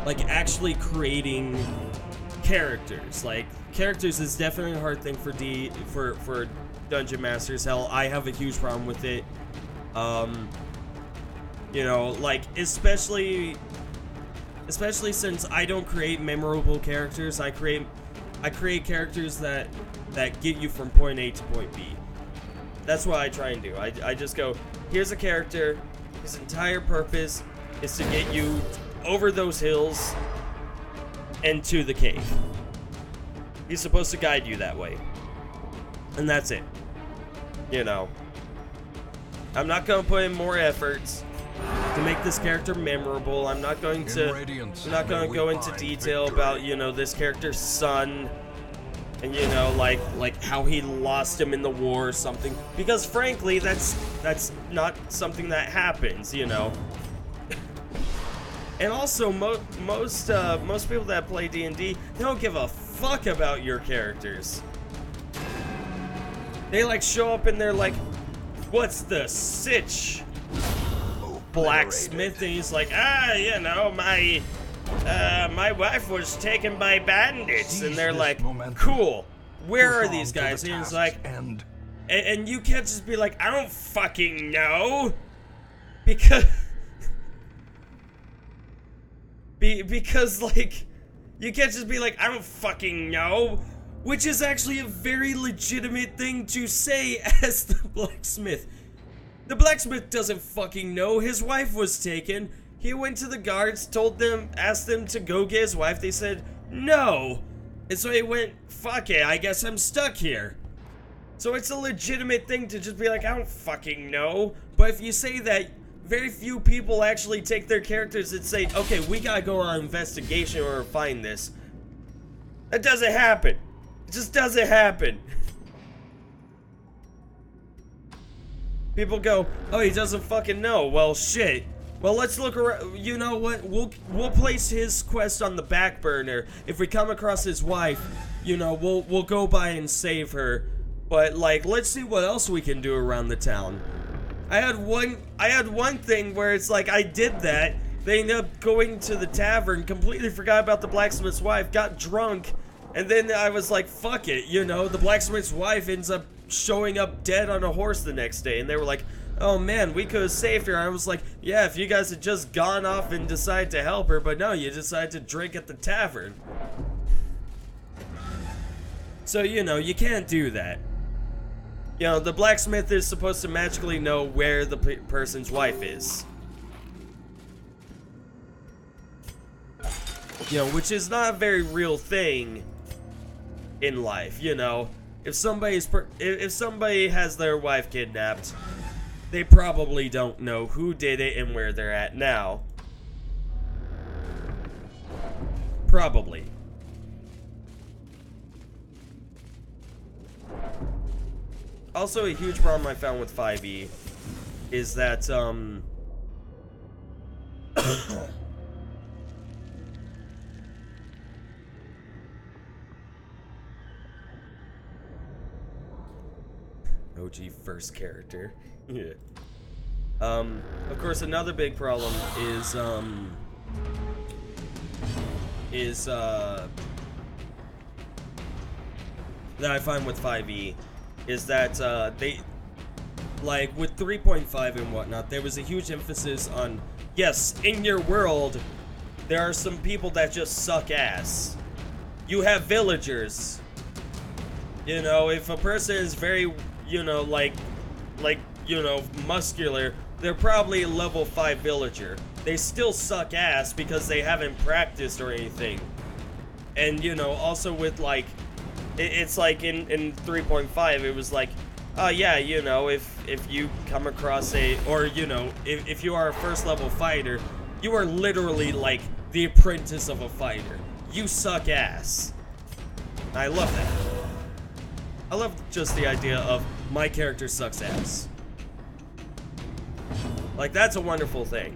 like actually creating characters. Like, characters is definitely a hard thing for Dungeon Masters. Hell, I have a huge problem with it. You know, like, especially since I don't create memorable characters. I create characters that get you from point A to point B. That's what I try and do. I just go, here's a character, his entire purpose is to get you over those hills and to the cave. He's supposed to guide you that way. And that's it. You know. I'm not going to put in more efforts to make this character memorable. I'm not going to go into detail about, you know, this character's son and, you know, like how he lost him in the war or something, because frankly that's not something that happens, you know. And also most people that play D&D, they don't give a fuck about your characters. They like show up and they're like, what's the sitch, blacksmith? And he's like, you know, my wife was taken by bandits. And they're like, cool, where are these guys? And he's like, and you can't just be like, I don't fucking know, because like, you can't just be like, I don't fucking know, which is actually a very legitimate thing to say as the blacksmith. The blacksmith doesn't fucking know. His wife was taken. He went to the guards, asked them to go get his wife. They said no. And so he went, fuck it, I guess I'm stuck here. So it's a legitimate thing to just be like, I don't fucking know. But if you say that, very few people actually take their characters and say, okay, we gotta go on an investigation or find this. That doesn't happen. It just doesn't happen. People go, oh, he doesn't fucking know. Well, shit. Well, let's look around. You know what? We'll place his quest on the back burner. If we come across his wife, you know, we'll go by and save her. But like, let's see what else we can do around the town. I had one thing where it's like I did that. They ended up going to the tavern, completely forgot about the blacksmith's wife, got drunk, and then I was like, fuck it, you know, the blacksmith's wife ends up showing up dead on a horse the next day, and they were like, oh man, we could have saved her. I was like, yeah, if you guys had just gone off and decided to help her, but no, you decided to drink at the tavern. So, you know, you can't do that. You know, the blacksmith is supposed to magically know where the person's wife is. You know, which is not a very real thing in life, you know. If somebody has their wife kidnapped, they probably don't know who did it and where they're at now. Probably. Also, a huge problem I found with 5e is that, OG first character. Yeah. Of course, another big problem is that I find with 5e is that they, like with 3.5 and whatnot, there was a huge emphasis on, yes, in your world there are some people that just suck ass. You have villagers. You know, if a person is very, you know, like you know, muscular, they're probably a level 5 villager. They still suck ass because they haven't practiced or anything. And, you know, also with, like, it's like in 3.5, it was like, oh yeah, you know, if you come across or, you know, if you are a first level fighter, you are literally like the apprentice of a fighter. You suck ass. I love that. I love just the idea of my character sucks ass. Like, that's a wonderful thing.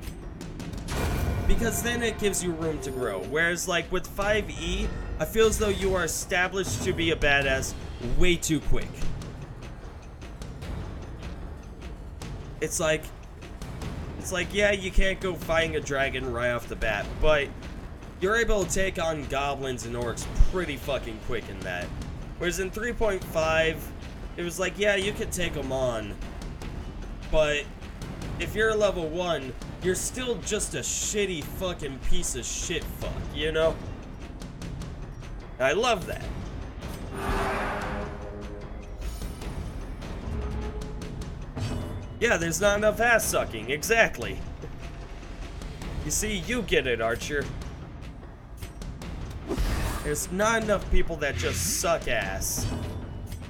Because then it gives you room to grow. Whereas, like, with 5e, I feel as though you are established to be a badass way too quick. It's like, yeah, you can't go fighting a dragon right off the bat, but you're able to take on goblins and orcs pretty fucking quick in that. Whereas in 3.5, it was like, yeah, you could take them on, but if you're level 1, you're still just a shitty fucking piece of shit fuck, you know? I love that. Yeah, there's not enough ass sucking, exactly. You see, you get it, Archer. There's not enough people that just suck ass.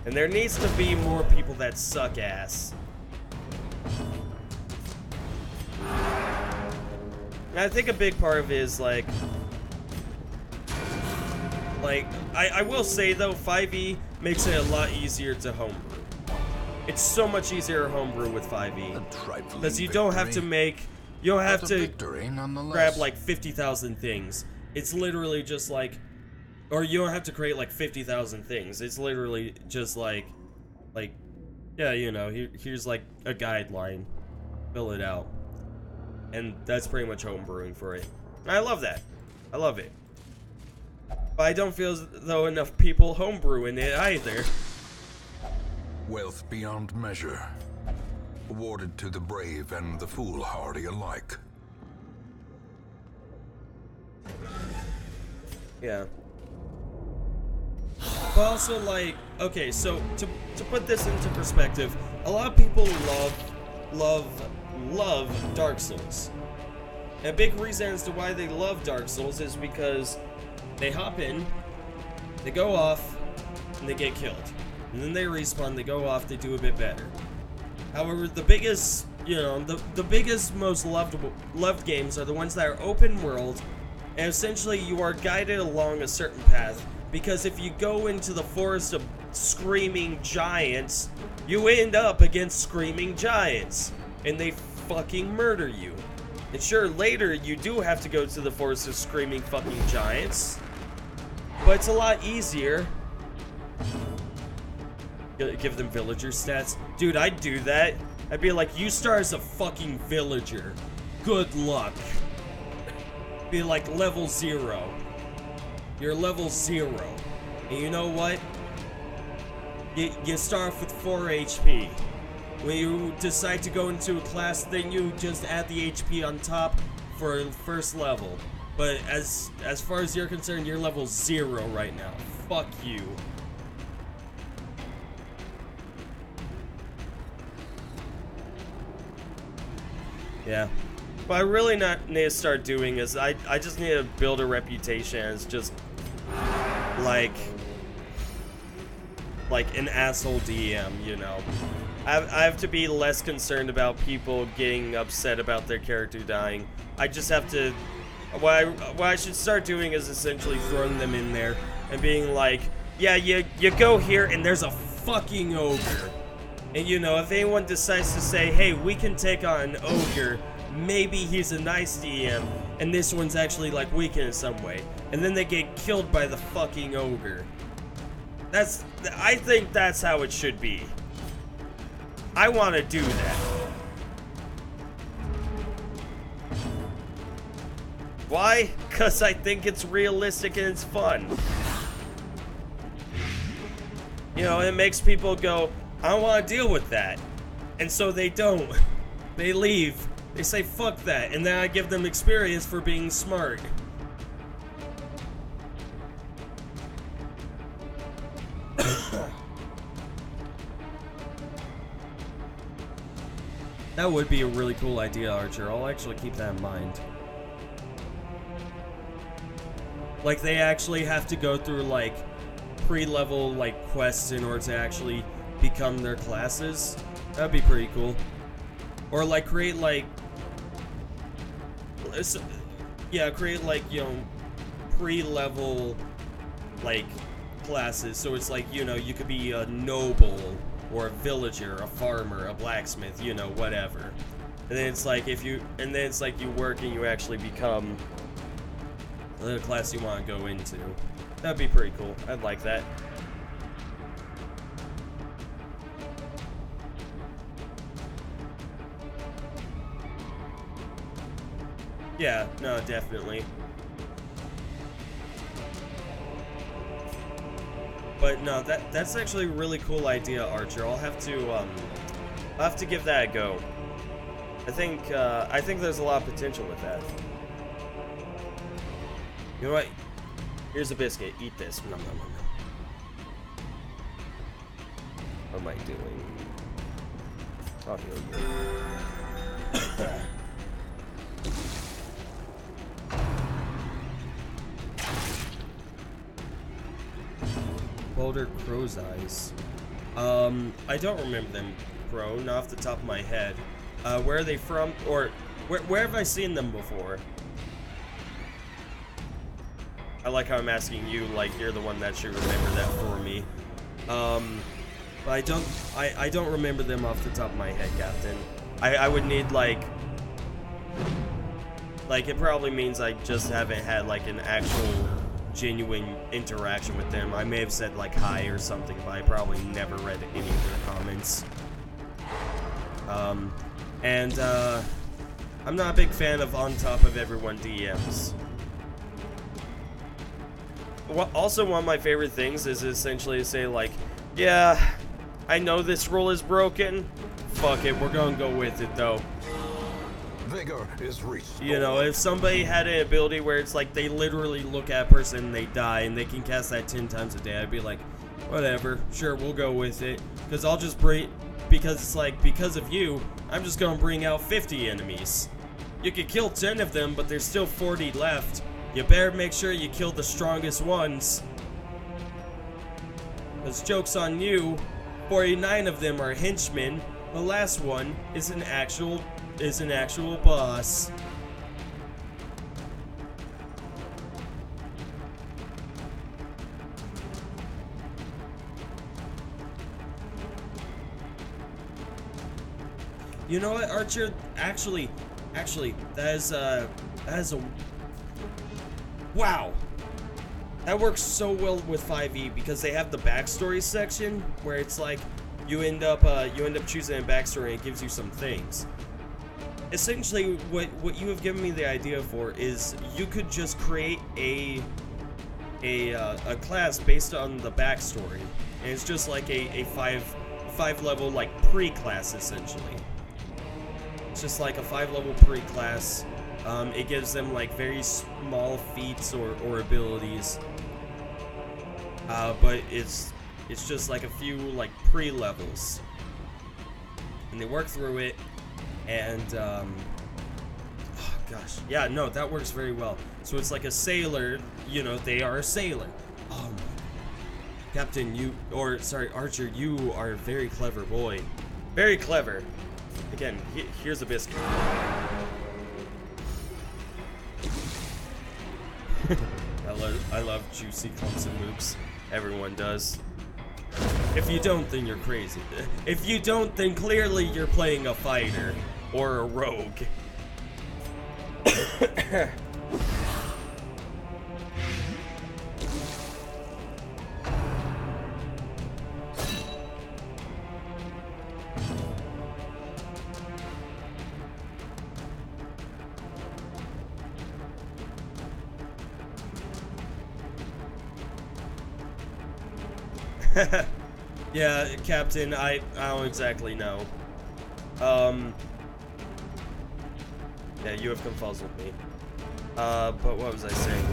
And there needs to be more people that suck ass. And I think a big part of it is like I will say though, 5e makes it a lot easier to homebrew. It's so much easier to homebrew with 5e. Because you don't have to grab like 50,000 things. It's literally just like, or you don't have to create like 50,000 things. It's literally just like, yeah, you know, here's like a guideline. Fill it out. And that's pretty much homebrewing for it. I love that. I love it. But I don't feel as though enough people homebrew in it either. Wealth beyond measure, awarded to the brave and the foolhardy alike. Yeah. But also, like, okay, so to put this into perspective, a lot of people love Dark Souls. And a big reason as to why they love Dark Souls is because they hop in, they go off, and they get killed. And then they respawn, they go off, they do a bit better. However, the biggest, you know, the biggest, most loved games are the ones that are open world, and essentially you are guided along a certain path. Because if you go into the forest of screaming giants, you end up against screaming giants, and they fucking murder you. And sure, later you do have to go to the forest of screaming fucking giants, but it's a lot easier. Give them villager stats. Dude, I'd do that. I'd be like, you start as a fucking villager. Good luck. Be like level 0. You're level 0. And you know what? You start off with 4 HP. When you decide to go into a class, then you just add the HP on top for first level. But as far as you're concerned, you're level 0 right now. Fuck you. Yeah. What I really need to start doing is I just need to build a reputation as just like an asshole DM, you know. I have to be less concerned about people getting upset about their character dying. I just have to, what I should start doing is essentially throwing them in there and being like, yeah, you go here and there's a fucking ogre. And you know, if anyone decides to say, hey, we can take on an ogre, maybe he's a nice DM, and this one's actually like weak in some way. And then they get killed by the fucking ogre. I think that's how it should be. I want to do that. Why? Because I think it's realistic and it's fun. You know, it makes people go, I don't want to deal with that. And so they don't. They leave. They say, fuck that. And then I give them experience for being smart. That would be a really cool idea, Archer. I'll actually keep that in mind. Like, they actually have to go through, like, pre-level, like, quests in order to actually become their classes. That'd be pretty cool. Or, like, create, like... yeah, create, like, you know, pre-level, like, classes. So it's like, you know, you could be a noble, or a villager, a farmer, a blacksmith, you know, whatever. And then it's like you work and you actually become the class you want to go into. That'd be pretty cool. I'd like that. Yeah, no, definitely. But no, that's actually a really cool idea, Archer. I'll have to give that a go. I think there's a lot of potential with that. You know what? Here's a biscuit. Eat this. Nom, nom, nom, nom. What am I doing? Oh, here we go. Boulder Crow's Eyes. I don't remember them, Crow, not off the top of my head. Where are they from? Or, where have I seen them before? I like how I'm asking you, like you're the one that should remember that for me. But I don't remember them off the top of my head, Captain. I would need, like, it probably means I just haven't had, like, an actual genuine interaction with them. I may have said, like, hi or something, but I probably never read any of their comments. I'm not a big fan of on top of everyone DMs. Also, one of my favorite things is essentially to say, like, yeah, I know this rule is broken. Fuck it, we're gonna go with it, though. Vigor is restored. You know, if somebody had an ability where it's like they literally look at a person and they die and they can cast that 10 times a day, I'd be like, whatever, sure, we'll go with it. Because I'll just bring, because it's like, because of you, I'm just gonna bring out 50 enemies. You could kill 10 of them, but there's still 40 left. You better make sure you kill the strongest ones. Because joke's on you, 49 of them are henchmen. The last one is an actual boss. You know what, Archer? Actually, that is a wow. That works so well with 5e because they have the backstory section where it's like you end up choosing a backstory and it gives you some things. Essentially, what you have given me the idea for is you could just create a class based on the backstory, and it's just like a five level like pre-class essentially. It's just like a 5-level pre-class. It gives them like very small feats or abilities, but it's just like a few like pre-levels, and they work through it. And, oh gosh, yeah, no, that works very well. So it's like a sailor, you know, they are a sailor. Captain, Archer, you are a very clever boy. Very clever. Again, here's a biscuit. I love juicy clumps and moops. Everyone does. If you don't, then you're crazy. If you don't, then clearly you're playing a fighter. Or a rogue. Yeah, Captain, I don't exactly know. Yeah, you have confuzzled me. But what was I saying?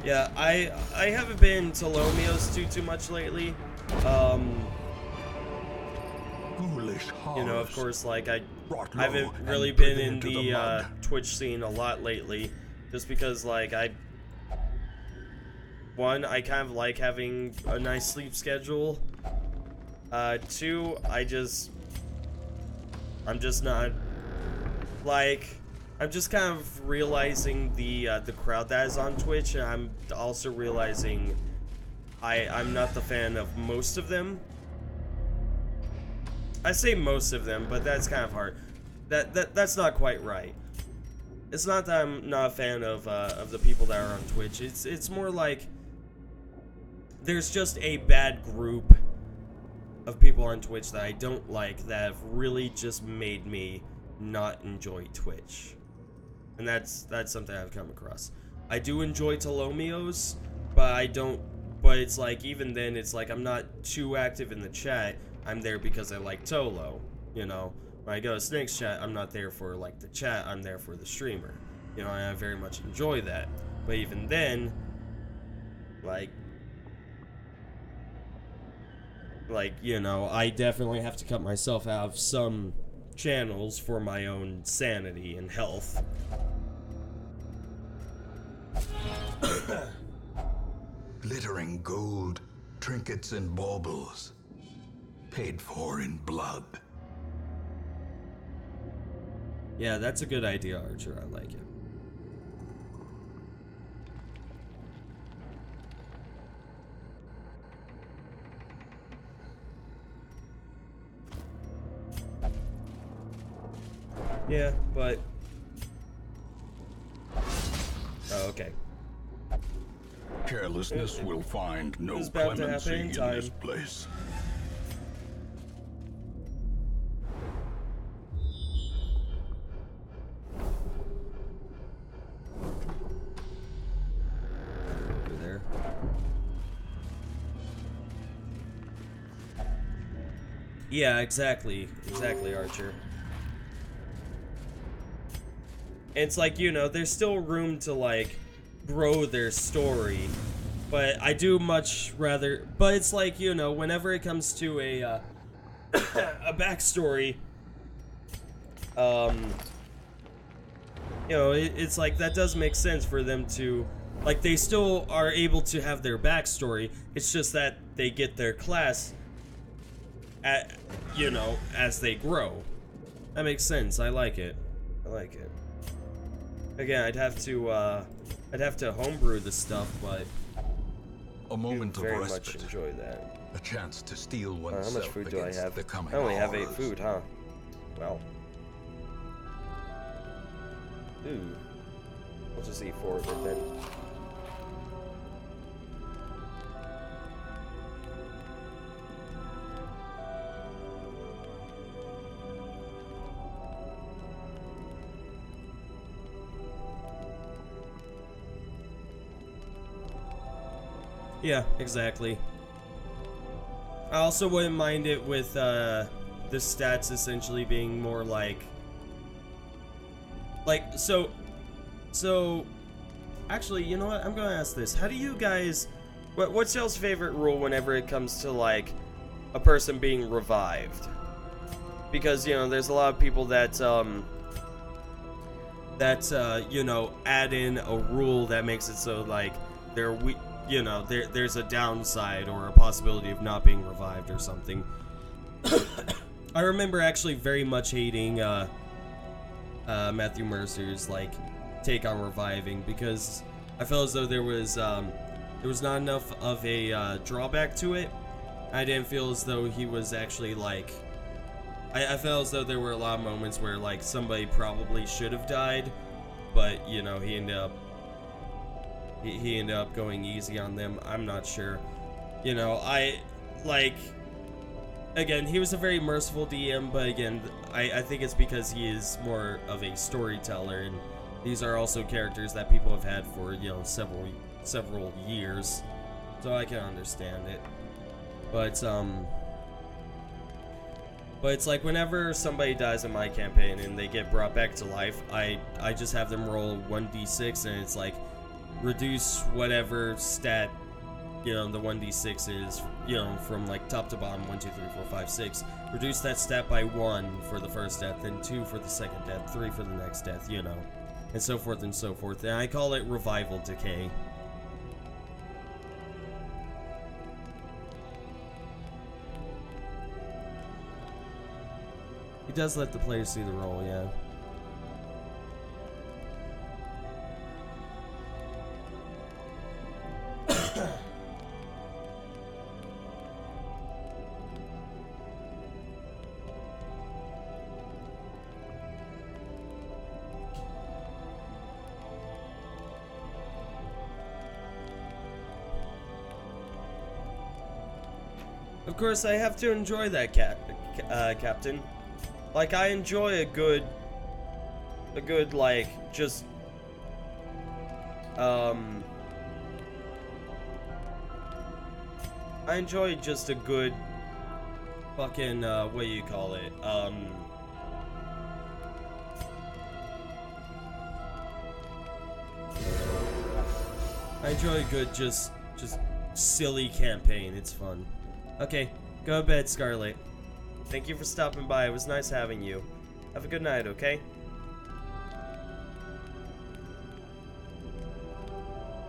Yeah, I haven't been to Lomios too much lately. You know, of course, like I haven't really been in the Twitch scene a lot lately, just because like one, I kind of like having a nice sleep schedule. Two, I'm just not. Like, I'm just kind of realizing the crowd that is on Twitch, and I'm also realizing I'm not the fan of most of them. I say most of them, but that's kind of hard. That's not quite right. It's not that I'm not a fan of the people that are on Twitch. It's more like there's just a bad group of people on Twitch that I don't like that have really just made me not enjoy Twitch. And that's something I've come across. I do enjoy Tolomios, but I don't But it's like, even then, it's like I'm not too active in the chat. I'm there because I like Tolo, you know. When I go to Snake's chat, I'm not there for, like, the chat. I'm there for the streamer. You know, and I very much enjoy that. But even then, like, you know, I definitely have to cut myself out of some channels for my own sanity and health. Glittering gold, trinkets and baubles, paid for in blood. Yeah, that's a good idea, Archer. I like it. Yeah, but... Oh, okay. Carelessness will find no It's about to clemency happen in in this time. place. Over there. Yeah, exactly. Exactly, Archer. It's like, you know, there's still room to, like, grow their story. But I do much rather... But it's like, you know, whenever it comes to a, a backstory, you know, it's like, that does make sense for them to... Like, they still are able to have their backstory. It's just that they get their class, at, you know, as they grow. That makes sense. I like it. I like it. Again, I'd have to homebrew the stuff, but A moment of very much respite. enjoy that. A chance to steel How oneself much food do I against have? the coming I only have 8 horrors. food, huh? Well. Ooh. I'll just eat 4 of it then. Yeah, exactly. I also wouldn't mind it with the stats essentially being more like so actually, you know what? I'm gonna ask this. How do you guys what's y'all's favorite rule whenever it comes to like a person being revived? Because, you know, there's a lot of people that you know, add in a rule that makes it so like they're weak. You know, there's a downside or a possibility of not being revived or something. I remember actually very much hating Matthew Mercer's like take on reviving, because I felt as though there was not enough of a drawback to it. I didn't feel as though he was actually like... I felt as though there were a lot of moments where like somebody probably should have died, but, you know, he ended up going easy on them. I'm not sure. You know, again, he was a very merciful DM, but again, I think it's because he is more of a storyteller, and these are also characters that people have had for, you know, several years, so I can understand it. But it's like whenever somebody dies in my campaign and they get brought back to life, I just have them roll 1d6, and it's like, reduce whatever stat, you know, the 1d6 is, you know, from like top to bottom, 1, 2, 3, 4, 5, 6. Reduce that stat by 1 for the first death, then 2 for the second death, 3 for the next death, you know, and so forth and so forth. And I call it revival decay. He does let the player see the roll, yeah. Of course, I have to enjoy that, Captain. Like, I enjoy a good, like, just, I enjoy just a good fucking, what do you call it? I enjoy a good, just silly campaign. It's fun. Okay, go to bed, Scarlet. Thank you for stopping by. It was nice having you. Have a good night, okay?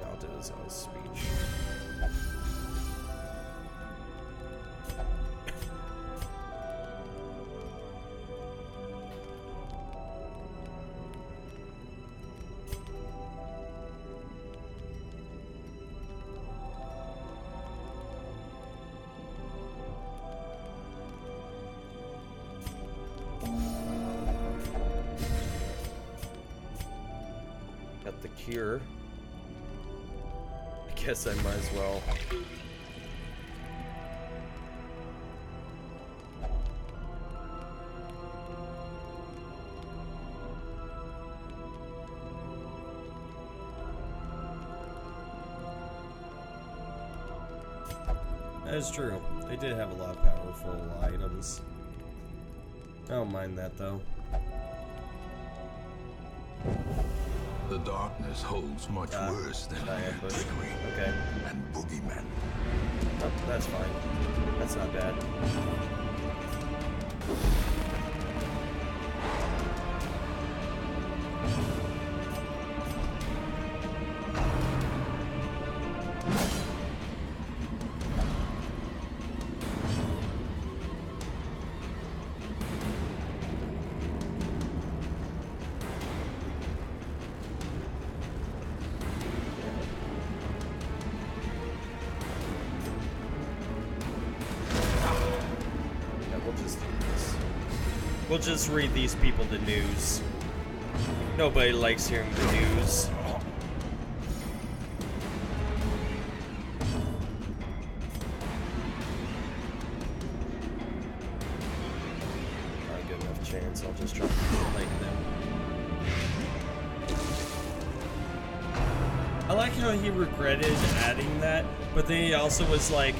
I'll do this on speech. Got the cure. I guess I might as well. That is true. They did have a lot of powerful items. I don't mind that though. The darkness holds much worse than trickery Okay. and boogeymen. Oh, that's fine. That's not bad. We'll just read these people the news. Nobody likes hearing the news. Not a good enough chance. I'll just try to like them. I like how he regretted adding that, but then he also was like,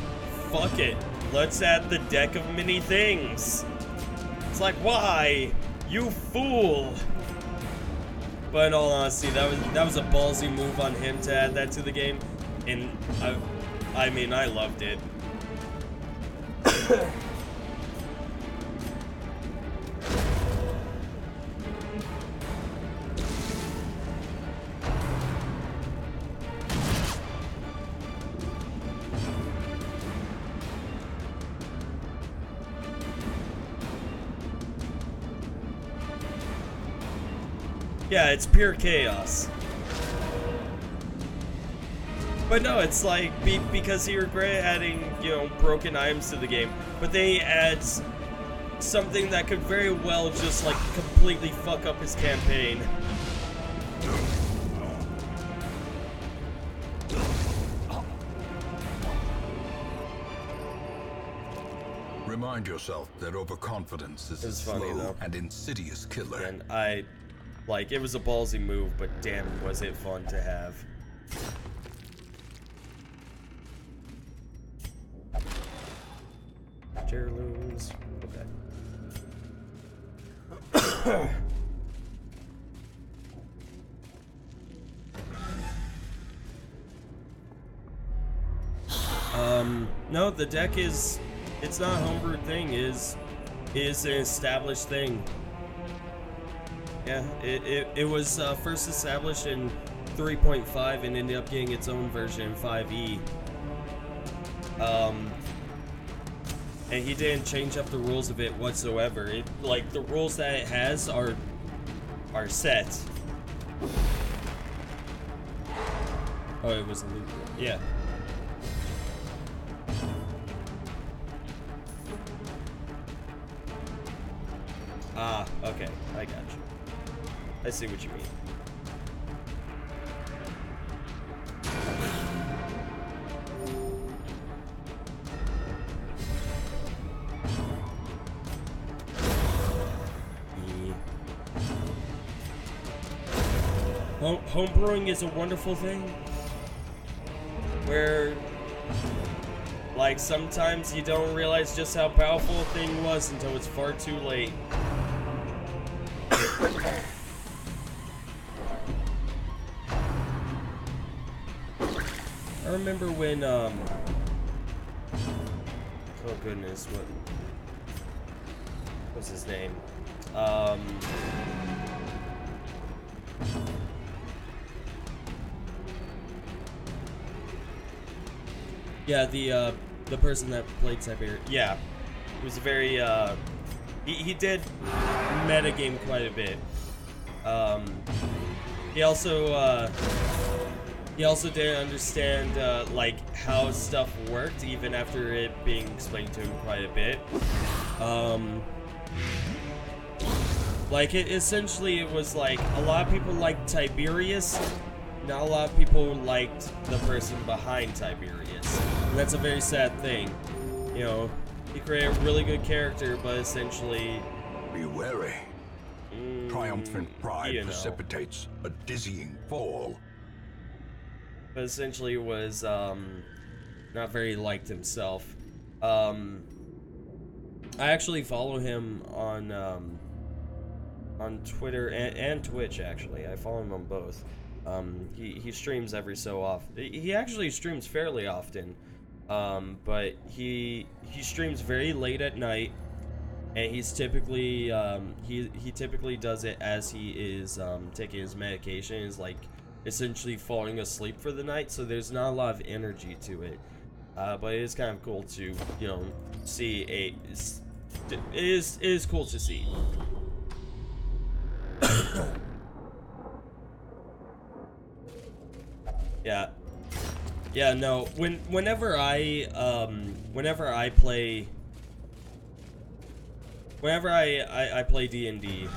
fuck it. Let's add the deck of many things. It's like, why? You fool! But in all honesty, that was a ballsy move on him to add that to the game, and I mean, I loved it. Yeah, it's pure chaos. But no, it's like, because he regretted adding, you know, broken items to the game, but then he adds something that could very well just, like, completely fuck up his campaign. Remind yourself that overconfidence is a slow and insidious killer. And like, it was a ballsy move, but damn, was it fun to have. Heirlooms. Okay. No, the deck it's not a homebrew thing, is an established thing. Yeah, it was first established in 3.5 and ended up getting its own version in 5e. And he didn't change up the rules of it whatsoever. Like, the rules that it has are set. Oh, it was a loop. Yeah. Ah, okay, I got you. I see what you mean. Homebrewing is a wonderful thing where, Like, sometimes you don't realize just how powerful a thing was until it's far too late. I remember when, oh goodness, what's his name? Yeah, the person that played Tiberius. Yeah, he was a very he did metagame quite a bit. He also didn't understand like how stuff worked even after it being explained to him quite a bit. Like essentially it was like a lot of people liked Tiberius, not a lot of people liked the person behind Tiberius. And that's a very sad thing. You know, he created a really good character, but essentially... Be wary. Triumphant pride you know. precipitates a dizzying fall. But essentially was not very liked himself. I actually follow him on Twitter and Twitch. Actually, I follow him on both. He streams every so often. He actually streams fairly often, but he streams very late at night, and he's typically he typically does it as he is taking his medication. Is like essentially falling asleep for the night, so there's not a lot of energy to it. But it is kind of cool to, you know, see it is cool to see. Yeah, no, whenever I play D&D,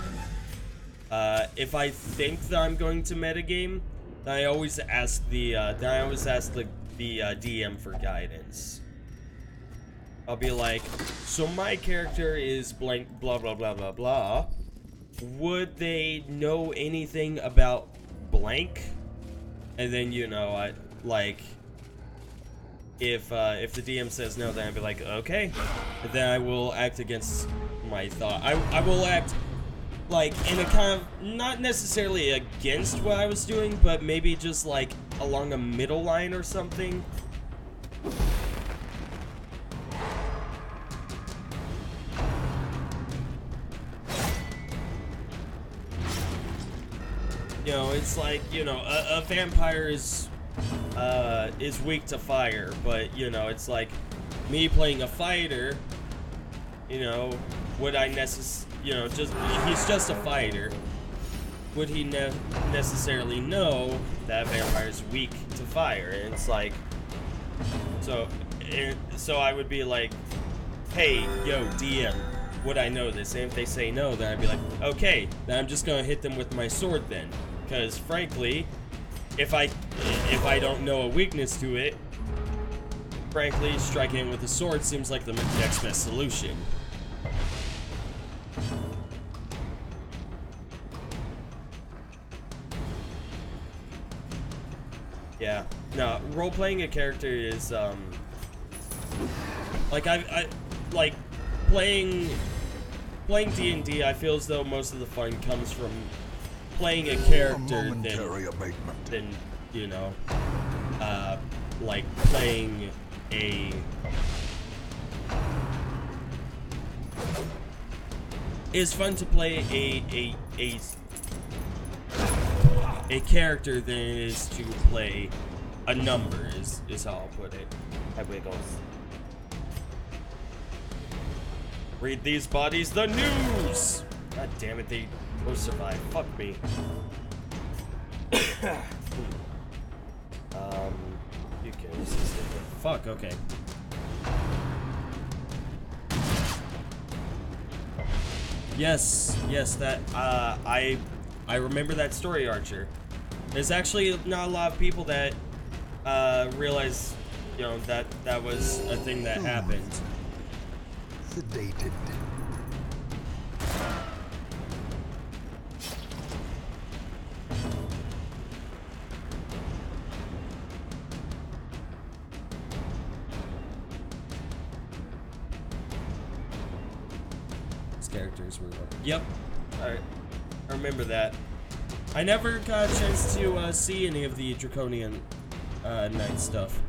if I think that I'm going to metagame, then I always ask the DM for guidance. I'll be like, so my character is blank, blah blah blah blah blah. Would they know anything about blank? And then, you know, I like if the DM says no, then I'd be like, okay. And then I will act against my thought. I will act like in a kind of, not necessarily against what I was doing, but maybe just like along a middle line or something. You know, it's like, you know, a vampire is weak to fire, but, you know, it's like me playing a fighter, you know, would I you know, he's just a fighter. Would he necessarily know that vampire is weak to fire? And it's like, so I would be like, hey, yo, DM, would I know this? And if they say no, then I'd be like, okay, then I'm just gonna hit them with my sword then. Because frankly, if I don't know a weakness to it, frankly, striking it with a sword seems like the next best solution. Yeah, no, role-playing a character is, like, I like, playing D&D, I feel as though most of the fun comes from playing a character than, you know, like, playing it's fun to play a character than it is to play a number, is how I'll put it. Hi, Wiggles. Read these bodies the news! God damn it, they will survive. Fuck me. You can resist it. Fuck, okay. Yes, that, I remember that story, Archer. There's actually not a lot of people that, realize, you know, that was a thing that happened. Sedated. characters were. Yep, I remember that. I never got a chance to see any of the Draconian Knight stuff.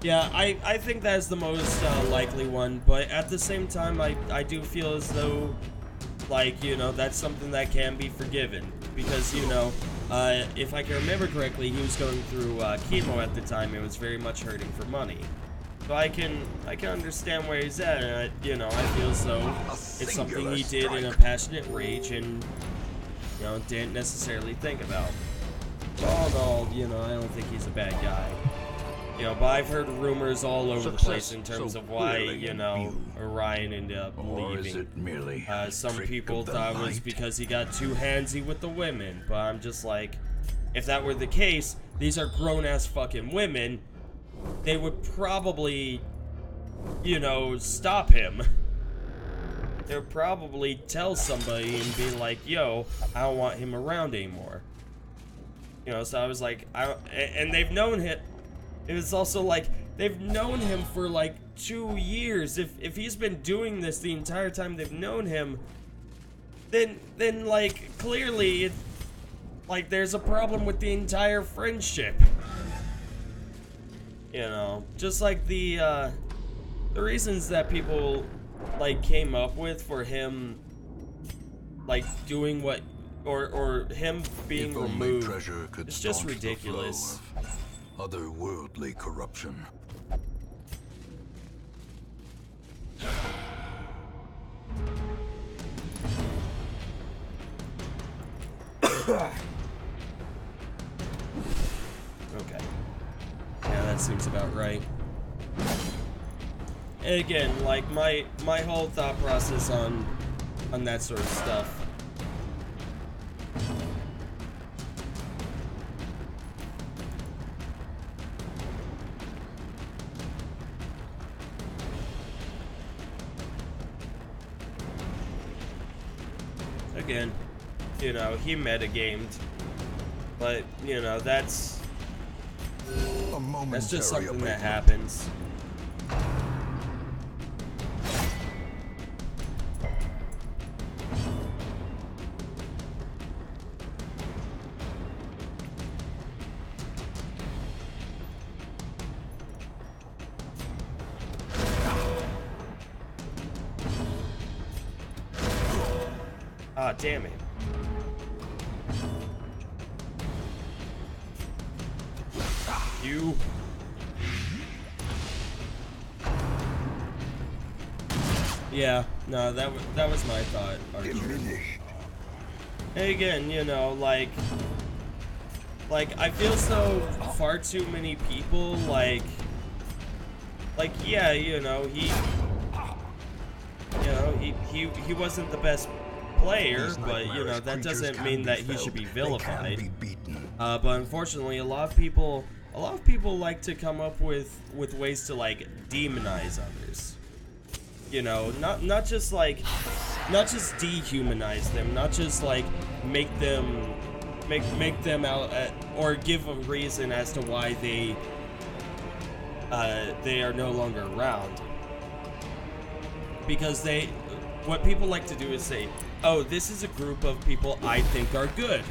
Yeah, I think that's the most likely one, but at the same time, I do feel as though, like, you know, that's something that can be forgiven. Because, you know, if I can remember correctly, he was going through chemo at the time and was very much hurting for money. So I can understand where he's at, and you know, I feel as though it's something he did in a passionate rage and, you know, didn't necessarily think about. All in all, you know, I don't think he's a bad guy. You know, but I've heard rumors all over the place in terms of why, you know, Orion ended up leaving. Some people thought it was because he got too handsy with the women, but I'm just like, if that were the case, these are grown-ass fucking women, they would probably, you know, stop him. They would probably tell somebody and be like, yo, I don't want him around anymore. You know, so I was like, and they've known him. It was also like, they've known him for like 2 years. If he's been doing this the entire time they've known him, then like, clearly, like, there's a problem with the entire friendship. You know, just like the reasons that people, like, came up with for him, like, doing what, or him being removed, it's just ridiculous. Otherworldly corruption. Okay. Yeah, that seems about right. And again, like, my whole thought process on that sort of stuff. Again, you know, he metagamed, but, you know, that's just something that happens. Ah, damn it. You. Yeah, no, that was my thought, Archer. And again, you know, like I feel so far too many people, like, yeah, you know, he wasn't the best player, but, you know, that doesn't mean that he should be vilified. But unfortunately, a lot of people like to come up with ways to, like, demonize others. You know, not just dehumanize them, not just like make them out or give a reason as to why they are no longer around. Because what people like to do is say, oh, this is a group of people I think are good.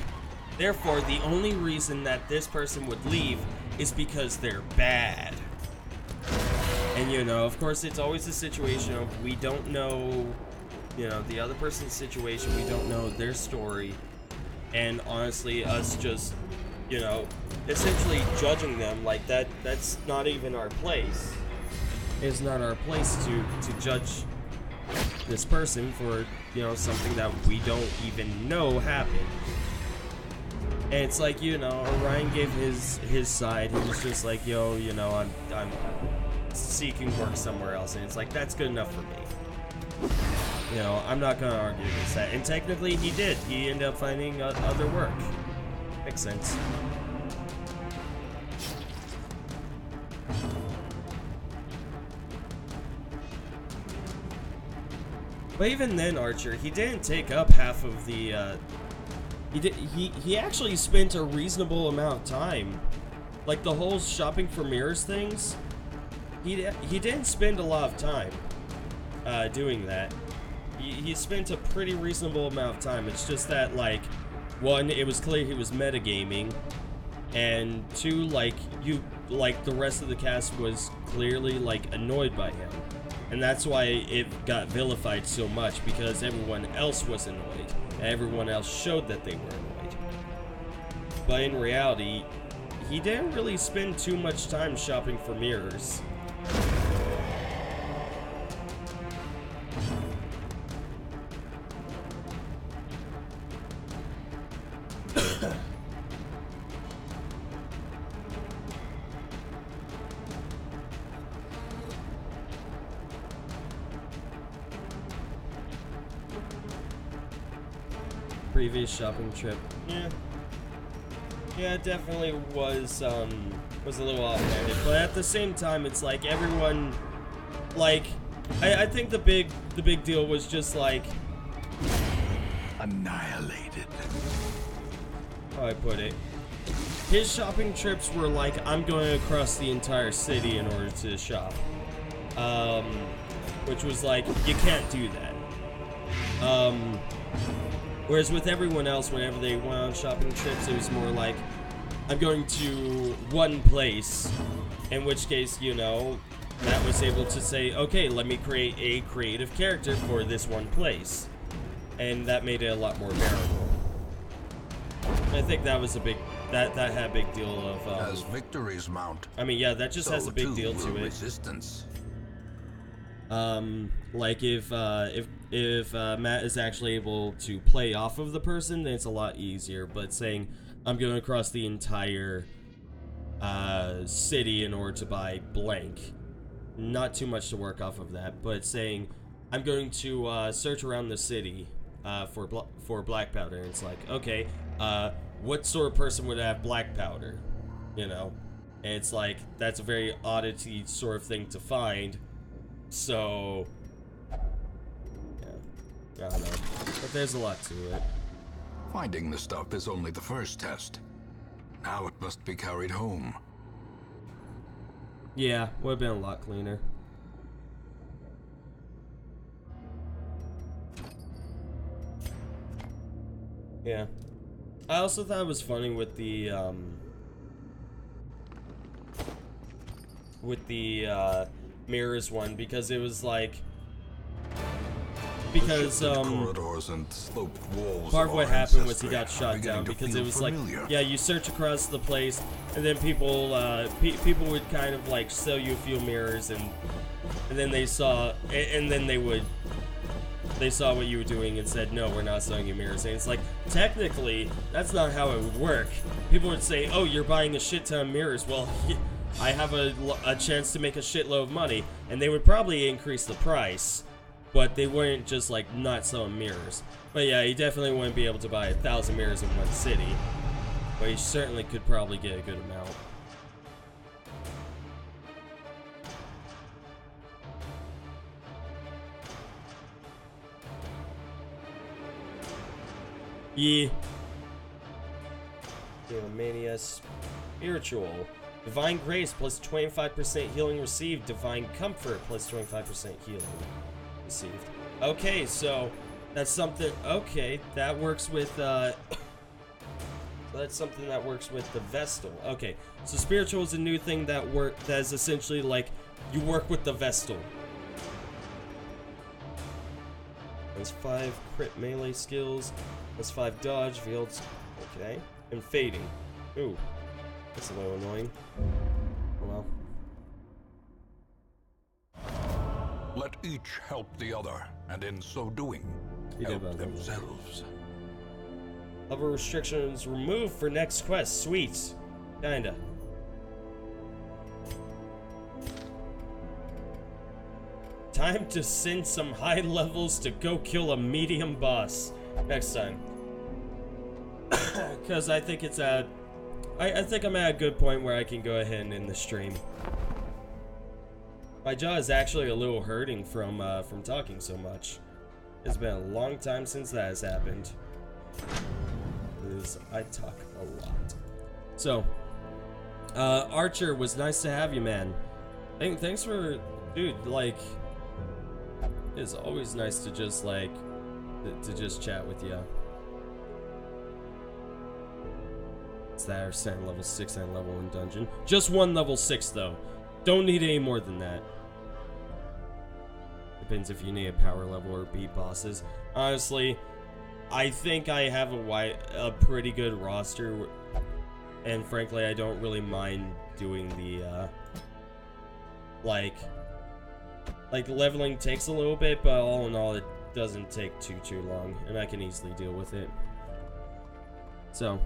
Therefore, the only reason that this person would leave is because they're bad. And, you know, of course, it's always a situation of we don't know, you know, the other person's situation. We don't know their story. And honestly, us just, you know, essentially judging them like that's not even our place. It's not our place to judge this person for, you know, something that we don't even know happened. And it's like, you know, Orion gave his side. He was just like, yo, you know, I'm seeking work somewhere else, and it's like, that's good enough for me. You know, I'm not gonna argue against that. And technically, he did. He ended up finding other work. Makes sense. But even then, Archer, he didn't take up half of the, he actually spent a reasonable amount of time. Like, the whole shopping for mirrors things, he didn't spend a lot of time doing that. he spent a pretty reasonable amount of time. It's just that, like, one, it was clear he was metagaming, and two, like, the rest of the cast was clearly, like, annoyed by him. And that's why it got vilified so much, because everyone else was annoyed. And everyone else showed that they were annoyed. But in reality, he didn't really spend too much time shopping for mirrors. Previous shopping trip, yeah, it definitely was a little off-handed, but at the same time, it's like everyone, like, I think the big deal was just like Annihilated. how I put it. His shopping trips were like, I'm going across the entire city in order to shop, which was like, you can't do that. Whereas with everyone else, whenever they went on shopping trips, it was more like, I'm going to one place, in which case, you know, Matt was able to say, okay, let me create a creative character for this one place. And that made it a lot more bearable. I think that was a big, that had a big deal of, As victories mount, I mean, yeah, that just has a big deal to it. Resistance. Like if Matt is actually able to play off of the person, then it's a lot easier. But saying, I'm going across the entire city in order to buy blank, not too much to work off of that. But saying, I'm going to search around the city for black powder. And it's like, okay, what sort of person would have black powder? You know? And it's like, that's a very oddity sort of thing to find. So, yeah, I don't know, but there's a lot to it. Finding the stuff is only the first test. Now it must be carried home. Yeah, would have been a lot cleaner. Yeah. I also thought it was funny with the mirrors one, because it was like, because corridors and sloped walls part of what happened was he got shot down, because it was familiar. like, yeah, you search across the place, and then people people would kind of like sell you a few mirrors, and then they saw, and then they saw what you were doing and said, no, we're not selling you mirrors. And it's like, technically, that's not how it would work. People would say, oh, you're buying a shit ton of mirrors. Well, I have a chance to make a shitload of money, and they would probably increase the price, but they wouldn't just like not selling mirrors. But yeah, he definitely wouldn't be able to buy 1,000 mirrors in one city, but he certainly could probably get a good amount. Yeah. Mania Spiritual. Divine Grace plus 25% healing received. Divine Comfort plus 25% healing received. Okay, so that's something. Okay, that works with. That's something that works with the Vestal. Okay, so Spiritual is a new thing that is essentially like you work with the Vestal. That's 5 crit melee skills. That's 5 dodge, fields. Okay. And fading. Ooh. That's a little annoying. Oh well. Let each help the other, and in so doing, help themselves. Level restrictions removed for next quest. Sweet. Kinda. Time to send some high levels to go kill a medium boss. Next time. Because I think it's at... I think I'm at a good point where I can go ahead and end the stream. My jaw is actually a little hurting from talking so much. It's been a long time since that has happened. Because I talk a lot. So, Archer, was nice to have you, man. Thanks for... Dude, like... It's always nice to just like to just chat with you. It's that or setting level 6 and level 1 dungeon. Just one level 6 though. Don't need any more than that. Depends if you need a power level or beat bosses. Honestly, I think I have a pretty good roster, and frankly, I don't really mind doing the like leveling takes a little bit, but all in all, it doesn't take too long, and I can easily deal with it. So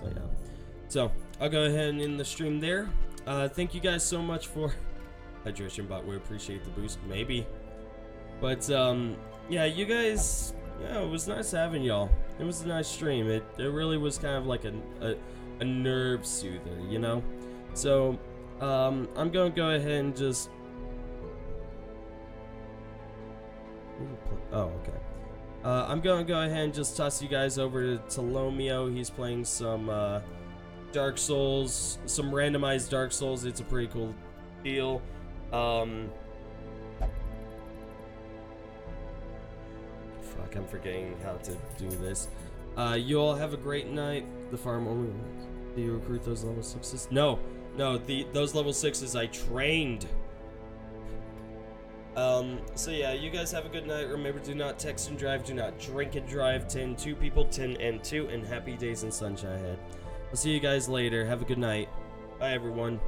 yeah. So I'll go ahead and end the stream there. Thank you guys so much for hydration bot. We appreciate the boost, maybe. But yeah, you guys, yeah, it was nice having y'all. It was a nice stream. It really was kind of like a nerve soother, you know. So I'm gonna go ahead and just. Oh, okay. I'm gonna go ahead and just toss you guys over to Talomio. He's playing some Dark Souls, some randomized Dark Souls. It's a pretty cool deal. Fuck, I'm forgetting how to do this. You all have a great night. The farm only. Do you recruit those level 6s? No, those level 6s I trained. So yeah, you guys have a good night. Remember, do not text and drive, do not drink and drive. 10-2 people, 10 and 2, and happy days and sunshine ahead. I'll see you guys later. Have a good night. Bye, everyone.